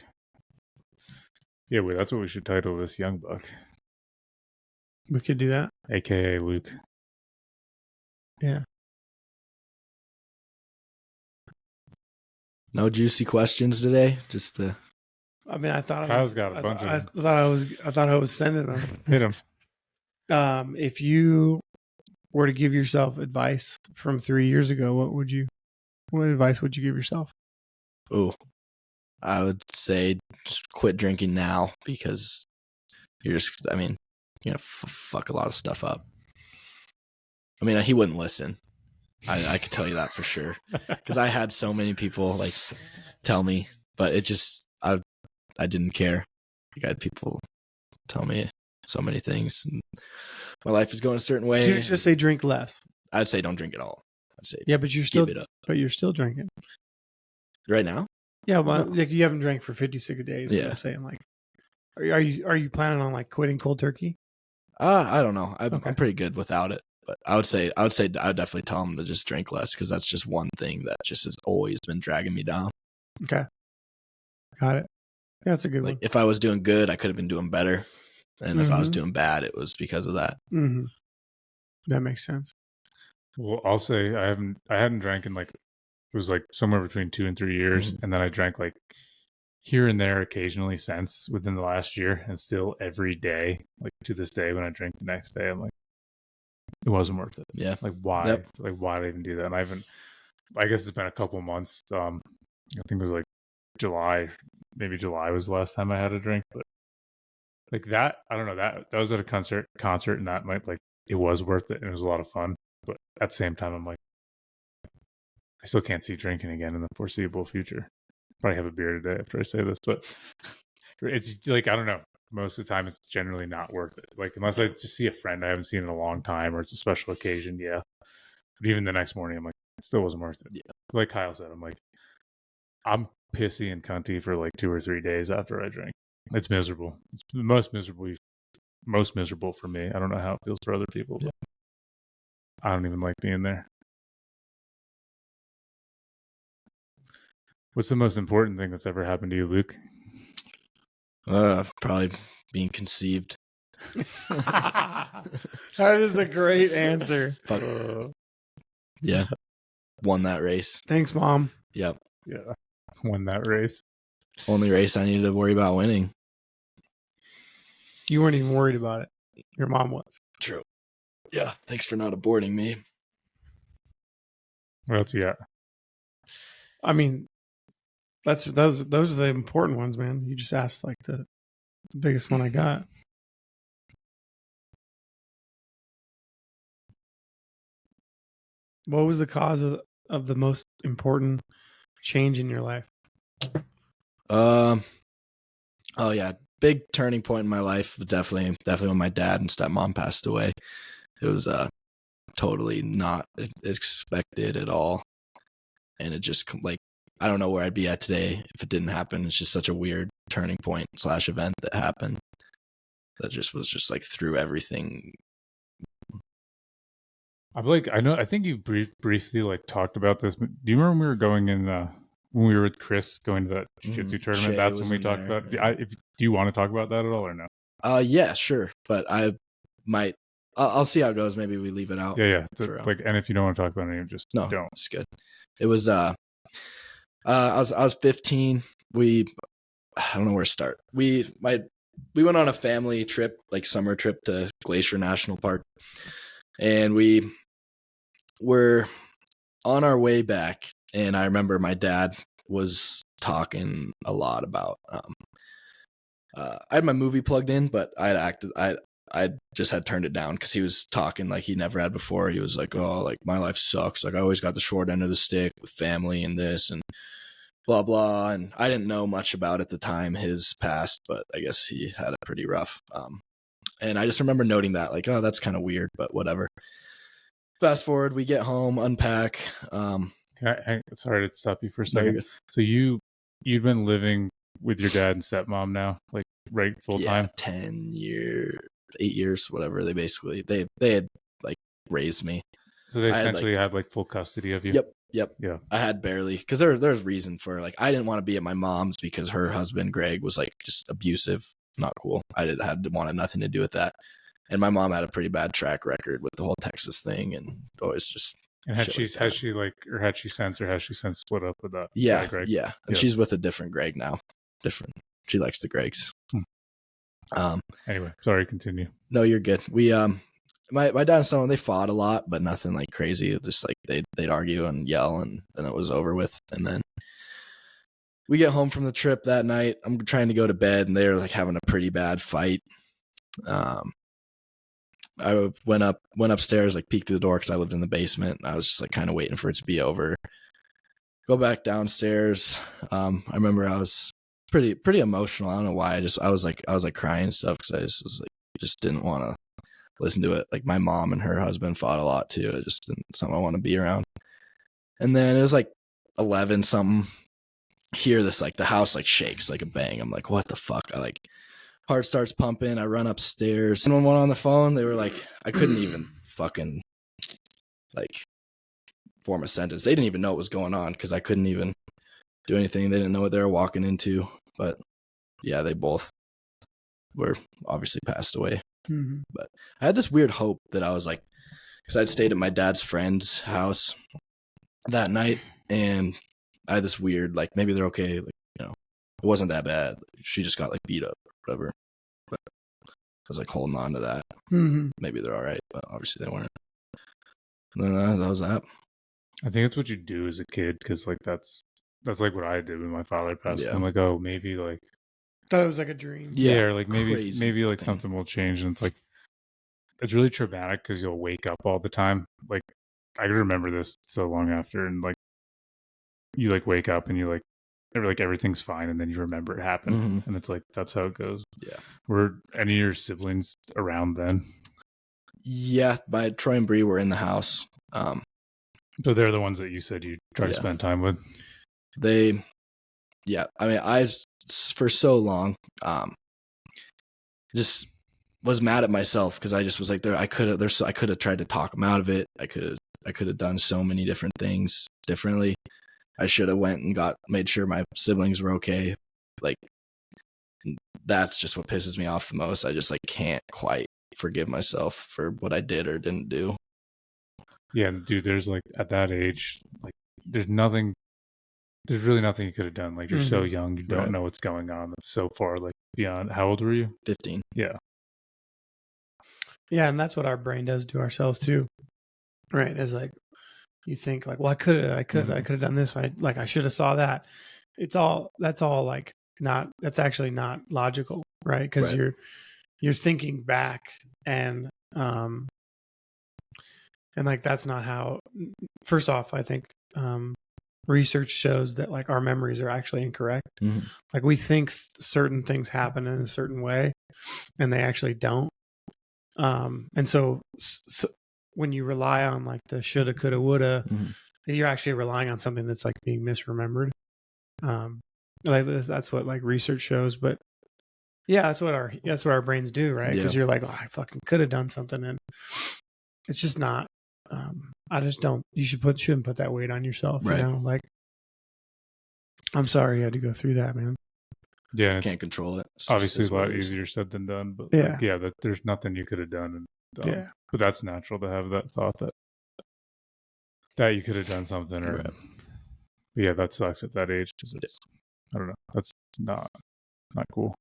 Yeah, well, that's what we should title this, young buck. We could do that. AKA Luke. Yeah. No juicy questions today. Just I mean, I thought Kyle's got a bunch of them. I thought I was sending them. Hit him. If you were to give yourself advice from 3 years ago, what advice would you give yourself? I would say just quit drinking now because you're gonna fuck a lot of stuff up. I mean, he wouldn't listen. I could tell you that for sure. Because I had so many people like tell me, but it just I didn't care. I had people tell me so many things. And my life is going a certain way. You just say drink less. I'd say don't drink at all. I'd say yeah, but you're still give it up. But you're still drinking right now. Yeah, well, like you haven't drank for 56 days. Yeah, I'm saying like, are you planning on like quitting cold turkey? I don't know. I'm Okay. pretty good without it. But I would definitely tell him to just drink less because that's just one thing that just has always been dragging me down. Okay. Got it. Yeah, that's a good Like one. if I was doing good, I could have been doing better. And if I was doing bad, it was because of that. Mm-hmm. That makes sense. Well, I'll say I hadn't drank in like, it was like somewhere between 2 and 3 years. Mm-hmm. And then I drank like here and there occasionally since within the last year, and still every day, like to this day, when I drink the next day, I'm like, it wasn't worth it. Yeah. Like why? Yep. Like why did I even do that? And I guess it's been a couple months. I think it was like July, maybe July was the last time I had a drink, but like that, I don't know, that was at a concert and that might like, it was worth it and it was a lot of fun. But at the same time, I'm like, I still can't see drinking again in the foreseeable future. Probably have a beer today after I say this, but it's like, I don't know. Most of the time, it's generally not worth it. Like, unless I just see a friend I haven't seen in a long time or it's a special occasion, yeah. But even the next morning, I'm like, it still wasn't worth it. Yeah. Like Kyle said, I'm pissy and cunty for like 2 or 3 days after I drink. It's miserable. It's the most miserable for me. I don't know how it feels for other people, but I don't even like being there. What's the most important thing that's ever happened to you, Luke? Probably being conceived. That is a great answer. Yeah. Won that race. Thanks, Mom. Yep. Yeah. Won that race. Only race I needed to worry about winning. You weren't even worried about it. Your mom was. True. Yeah. Thanks for not aborting me. What else you got? I mean, those are the important ones, man. You just asked like the biggest one I got. What was the cause of the most important change in your life? Oh yeah, big turning point in my life was definitely when my dad and stepmom passed away. It was totally not expected at all, and it just like I don't know where I'd be at today if it didn't happen. It's just such a weird turning point / event that happened that just was just like threw everything. I think you briefly like talked about this. Do you remember when we were going in when we were with Chris going to that jiu-jitsu tournament? That's when we talked about. Do you want to talk about that at all or no? Yeah, sure, but I'll see how it goes. Maybe we leave it out. Yeah. And if you don't want to talk about it, just don't. It's good. It was I was 15. I don't know where to start. We went on a family trip, like summer trip to Glacier National Park, and we were on our way back, and I remember my dad was talking a lot about. I had my movie plugged in, but I just had turned it down because he was talking like he never had before. He was like, "Oh, like my life sucks. Like I always got the short end of the stick with family and this and blah blah." And I didn't know much about at the time his past, but I guess he had it pretty rough. And I just remember noting that, like, oh, that's kind of weird, but whatever. Fast forward, we get home, unpack. Sorry to stop you for a No, you're second. good. So you've been living with your dad and stepmom now, like right full time? 10 years, 8 years, whatever. They had like raised me. So they I had, essentially had like full custody of you. Yep. Yeah. I had barely, because there's reason for, like, I didn't want to be at my mom's because her husband Greg was like just abusive, not cool. I wanted nothing to do with that. And my mom had a pretty bad track record with the whole Texas thing, and always just. And has she since split up with that Yeah, guy, Greg? yeah. And she's with a different Greg now. She likes the Gregs. Anyway, sorry, continue. No, you're good. We my dad and someone, they fought a lot, but nothing like crazy. Just like they'd argue and yell, and then it was over with. And then we get home from the trip that night. I'm trying to go to bed, and they're like having a pretty bad fight. I went upstairs, like peeked through the door because I lived in the basement. I was just like kind of waiting for it to be over. Go back downstairs. I remember I was pretty emotional. I don't know why. I was like crying and stuff because I just was like, just didn't want to listen to it. Like my mom and her husband fought a lot too. It just didn't something I want to be around. And then it was like 11 something. Hear this, like the house like shakes like a bang. I'm like, what the fuck? I like heart starts pumping. I run upstairs. Someone went on the phone. They were like, I couldn't even fucking like form a sentence. They didn't even know what was going on because I couldn't even do anything. They didn't know what they were walking into. But yeah, they both were obviously passed away. Mm-hmm. But I had this weird hope that I was like, because I'd stayed at my dad's friend's house that night, and I had this weird, like, maybe they're okay. Like, you know, it wasn't that bad. She just got like beat up, whatever. But I was like holding on to that. Mm-hmm. Maybe they're all right, but obviously they weren't. And then that was that. I think it's what you do as a kid, because like that's like what I did when my father passed. Yeah. I'm like, oh, maybe like Thought it was like a dream. yeah, or like maybe like thing. something will change, and it's like it's really traumatic because you'll wake up all the time. Like I remember this so long after, and like you like wake up and you like everything's fine, and then you remember it happened, Mm-hmm. and it's like that's how it goes. Yeah. Were any of your siblings around then? Yeah, my Troy and Bree were in the house. So they're the ones that you said you try to spend time with. Yeah. I mean, I for so long, just was mad at myself because I just was like, I could have tried to talk them out of it. I could have done so many different things differently. I should have went and made sure my siblings were okay. Like, that's just what pisses me off the most. I just like can't quite forgive myself for what I did or didn't do. Yeah, dude, there's like at that age, like there's really nothing you could have done. Like you're so young, you don't know what's going on. That's so far like beyond. How old were you? 15. Yeah. Yeah, and that's what our brain does to ourselves too. Right? Is like you think like, well, I could have done this. I should have saw that. That's all like that's actually not logical, right? Because you're thinking back and like that's not how. First off, I think research shows that like our memories are actually incorrect. Mm-hmm. Like we think certain things happen in a certain way, and they actually don't. And so when you rely on like the shoulda, coulda, woulda, you're actually relying on something that's like being misremembered. Like that's what like research shows, but yeah, that's what our brains do, right? Because you're like, oh, I fucking could have done something, and it's just not. I just don't. You shouldn't put that weight on yourself. Right. You know, like I'm sorry you had to go through that, man. Yeah, can't control it. Obviously, a lot easier said than done. But yeah, that there's nothing you could have done. And, but that's natural to have that thought that you could have done something. Or yeah, that sucks at that age. It's, I don't know. That's not cool.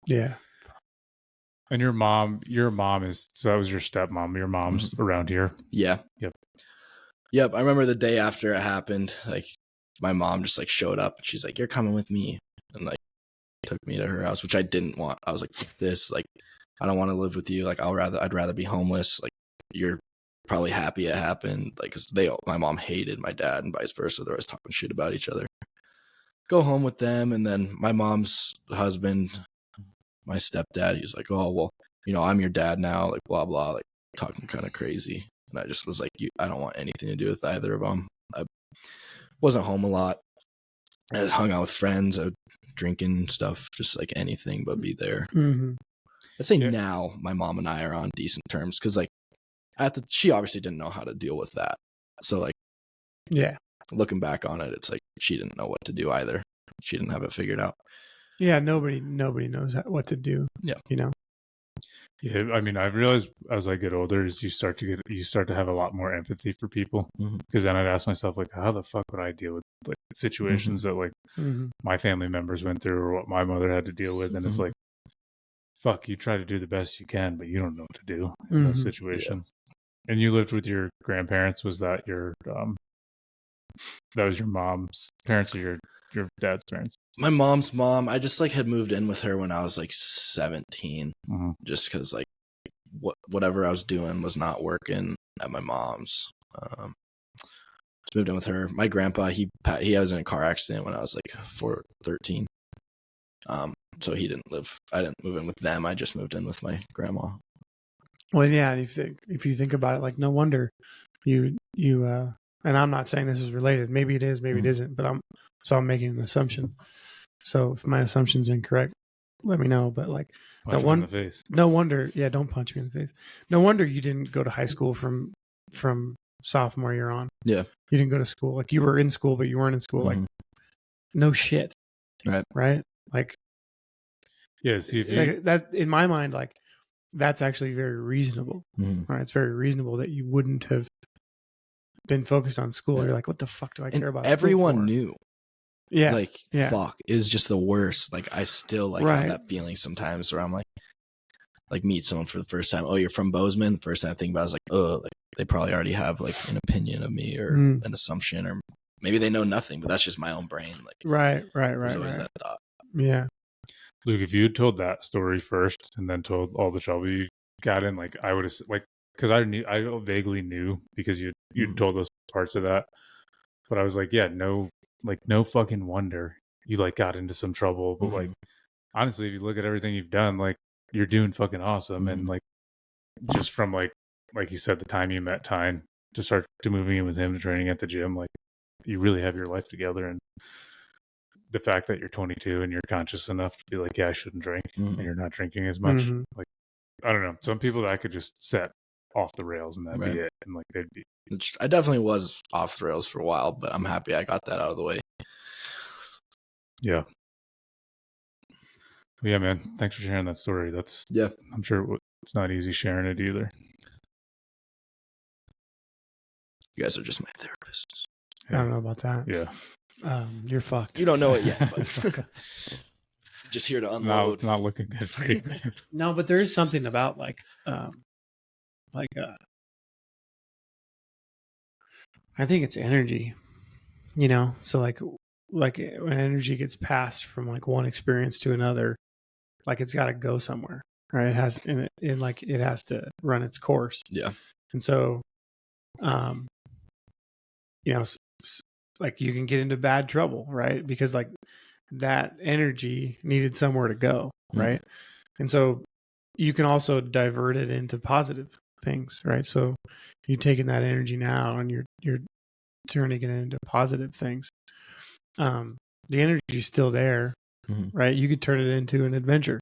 Yeah. And your mom is, so that was your stepmom. Your mom's around here. Yeah. Yep. Yep, I remember the day after it happened, like my mom just like showed up and she's like, "You're coming with me," and like took me to her house, which I didn't want. I was like, "This, like, I don't want to live with you. Like, I'd rather be homeless. Like, you're probably happy it happened. Like, 'cause my mom hated my dad and vice versa. They're always talking shit about each other. Go home with them, and then my mom's husband, my stepdad, he's like, "Oh well, I'm your dad now." Like, blah blah, like talking kind of crazy. And I just was like, I don't want anything to do with either of them. I wasn't home a lot. I just hung out with friends. I would drinking stuff, just like anything but be there. Mm-hmm. I'd say now my mom and I are on decent terms because like she obviously didn't know how to deal with that. So like, yeah, looking back on it, it's like she didn't know what to do either. She didn't have it figured out. Yeah, nobody knows what to do. Yeah. Yeah, I mean, I've realized as I get older, is you start to have a lot more empathy for people. Because then I'd ask myself, like, how the fuck would I deal with like situations that like my family members went through or what my mother had to deal with? And it's like, fuck, you try to do the best you can, but you don't know what to do in those situations. Yeah. And you lived with your grandparents. Was that that was your mom's parents or your dad's parents? My mom's mom. I just like had moved in with her when I was like 17, just because like whatever I was doing was not working at my mom's. Just moved in with her. My grandpa, he was in a car accident when I was like 13. So he didn't live. I didn't move in with them. I just moved in with my grandma. Well, yeah. If you think about it, like no wonder you and I'm not saying this is related. Maybe it is, maybe it isn't. But I'm making an assumption. So if my assumption's incorrect, let me know. But like, punch me in the face. No wonder. Yeah, don't punch me in the face. No wonder you didn't go to high school from sophomore year on. Yeah, you didn't go to school. Like you were in school, but you weren't in school. Like, no shit. Right. Like, yeah. See if you that in my mind, like that's actually very reasonable. Right. It's very reasonable that you wouldn't have been focused on school. Yeah. You're like, what the fuck do I care about? Everyone knew. Yeah. Like, fuck, it was just the worst. Like, I still like have that feeling sometimes where I'm like meet someone for the first time. Oh, you're from Bozeman. The first thing I think about is like, oh, like they probably already have like an opinion of me or an assumption, or maybe they know nothing, but that's just my own brain. Like, right. There's always that thought. Yeah. Luke, if you had told that story first and then told all the trouble you got in, like I would have like, because I vaguely knew because you told us parts of that, but I was like, yeah, no fucking wonder you like got into some trouble. But like, honestly, if you look at everything you've done, like you're doing fucking awesome. And like, just from like you said, the time you met Tyne to start to moving in with him to training at the gym, like you really have your life together. And the fact that you're 22 and you're conscious enough to be like, yeah, I shouldn't drink, and you're not drinking as much. Like, I don't know, some people that could just set off the rails and that'd be it. And like, they'd be. I definitely was off the rails for a while, but I'm happy I got that out of the way. Yeah. Yeah, man. Thanks for sharing that story. I'm sure it's not easy sharing it either. You guys are just my therapists. I don't know about that. Yeah. You're fucked. You don't know it yet, but just here to unload. It's not looking good for you. No, but there is something about I think it's energy, so like when energy gets passed from like one experience to another, like it's got to go somewhere, right? It has, it has to run its course. Yeah. And so, like you can get into bad trouble, right? Because like that energy needed somewhere to go, right? And so you can also divert it into positive things, right? So you're taking that energy now and you're turning it into positive things. The energy is still there, right? You could turn it into an adventure.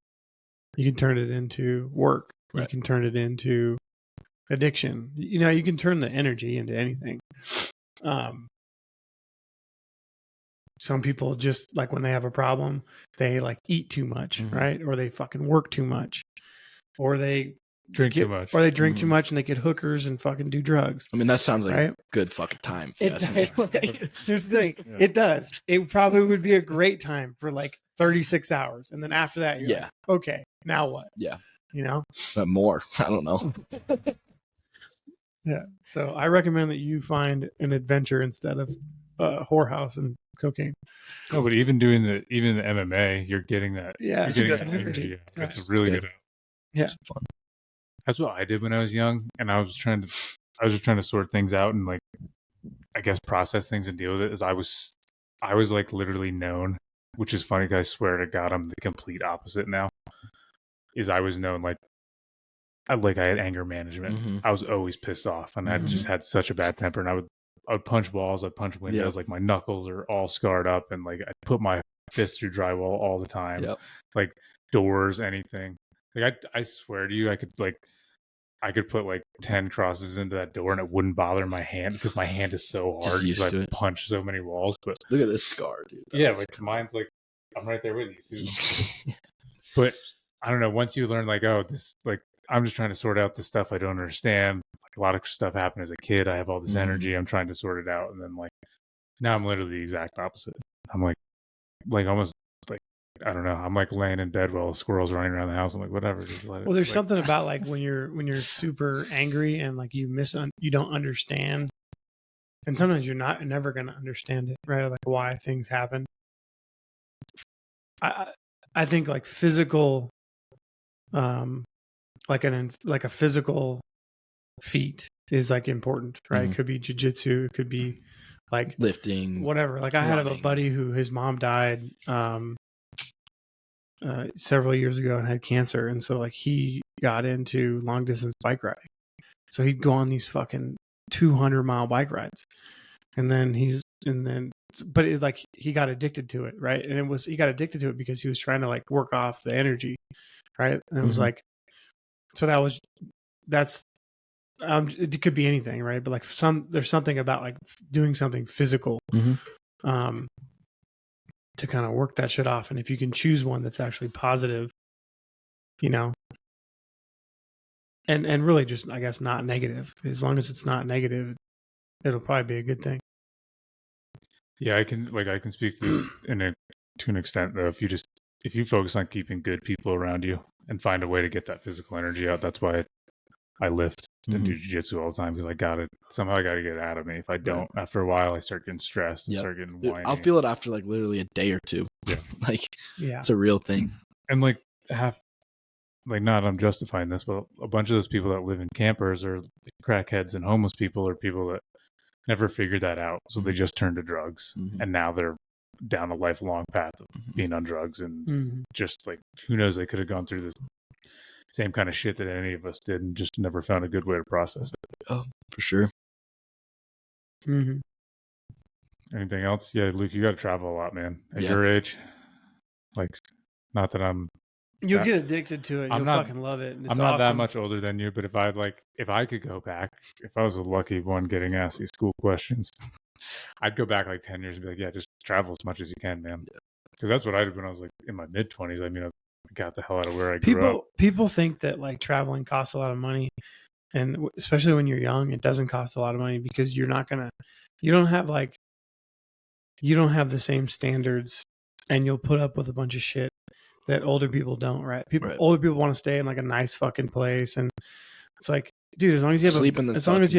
You can turn it into work. Right. You can turn it into addiction. You can turn the energy into anything. Some people just like when they have a problem, they like eat too much, right? Or they fucking work too much, or they drink too much, or they drink too much and they get hookers and fucking do drugs. I mean, that sounds like a good fucking time. Here's the thing. Yeah. It does. It probably would be a great time for like 36 hours. And then after that, you're like, okay, now what? Yeah. But more. I don't know. Yeah. So I recommend that you find an adventure instead of a whorehouse and cocaine. No, but even doing the MMA, you're getting that. Yeah, You're getting it's that good. energy. Yeah. It's a really Good. good. Yeah. It's fun. That's what I did when I was young, and I was just trying to sort things out and like, I guess, process things and deal with it. As I was like literally known, which is funny because I swear to God, I'm the complete opposite now. Is I was known like I had anger management. Mm-hmm. I was always pissed off, and I just had such a bad temper. And I would punch walls, I'd punch windows, Yep. like my knuckles are all scarred up, and like I put my fist through drywall all the time, Yep. like doors, anything. Like I swear to you, I could put like 10 crosses into that door and it wouldn't bother my hand because my hand is so hard Just used because to I it. punch so many walls. But Look at this scar, dude. yeah, like mine's like I'm right there with you too. But I don't know. Once you learn, like, oh, this, like, I'm just trying to sort out the stuff I don't understand. Like, a lot of stuff happened as a kid. I have all this energy. I'm trying to sort it out, and then like now I'm literally the exact opposite. I'm like almost like I don't know. I'm like laying in bed while a squirrel's running around the house. I'm like, whatever, just let it. Well, there's like, something about like when you're super angry and like you don't understand, and sometimes you're never gonna understand it, right? Like why things happen. I think like physical, like a physical feat is like important, right? It could be jujitsu, it could be like lifting, whatever. Like I had a buddy who his mom died several years ago and had cancer, and so like he got into long distance bike riding. So he'd go on these fucking 200-mile bike rides, but it, like he got addicted to it, right? And he got addicted to it because he was trying to like work off the energy, right? And it was like, so that's it could be anything, right? But like there's something about like doing something physical, to kind of work that shit off. And if you can choose one that's actually positive, you know, and really just, I guess, not negative, as long as it's not negative, it'll probably be a good thing. Yeah, I can speak to this to an extent though. If you focus on keeping good people around you and find a way to get that physical energy out, that's why I lift and do jiu-jitsu all the time, because I got to get it out of me. If I don't, after a while, I start getting stressed and start getting whiny. I'll feel it after like literally a day or two. Yeah. Like, it's a real thing. And like not I'm justifying this, but a bunch of those people that live in campers are crackheads and homeless people, or people that never figured that out. So they just turned to drugs, and now they're down a lifelong path of being on drugs, and just like, who knows, they could have gone through this same kind of shit that any of us did and just never found a good way to process it. Oh, for sure. Anything else? Yeah, Luke, you got to travel a lot, man. At your age, like, not that you'll get addicted to it. You'll fucking love it. I'm not that much older than you, but if I could go back, if I was a lucky one getting asked these school questions, I'd go back like 10 years and be like, yeah, just travel as much as you can, man. Because that's what I did when I was like in my mid 20s. I mean, I got the hell out of where I grew up. People think that like traveling costs a lot of money, and especially when you're young, it doesn't cost a lot of money, because you don't have the same standards, and you'll put up with a bunch of shit that older people don't, right? Older people want to stay in like a nice fucking place, and it's like, dude, as long as you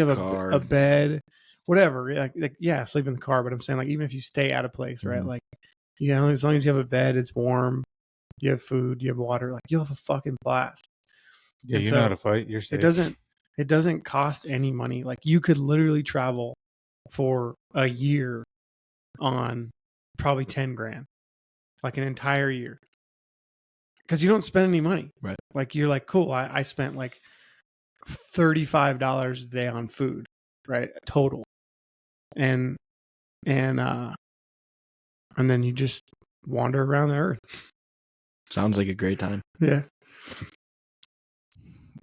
have a bed, whatever, like yeah, sleep in the car. But I'm saying, like, even if you stay at a place, right? Like, you know, as long as you have a bed, it's warm, you have food, you have water, like, you'll have a fucking blast. Yeah, you know how to fight. You're safe. It doesn't cost any money. Like, you could literally travel for a year on probably 10 grand, like an entire year, because you don't spend any money, right? Like, you're like, cool, I spent like $35 a day on food, right, total, and then you just wander around the earth. Sounds like a great time. Yeah.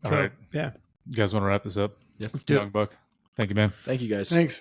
All right. Yeah. You guys want to wrap this up? Yeah. Let's do it. Young Buck. Thank you, man. Thank you, guys. Thanks.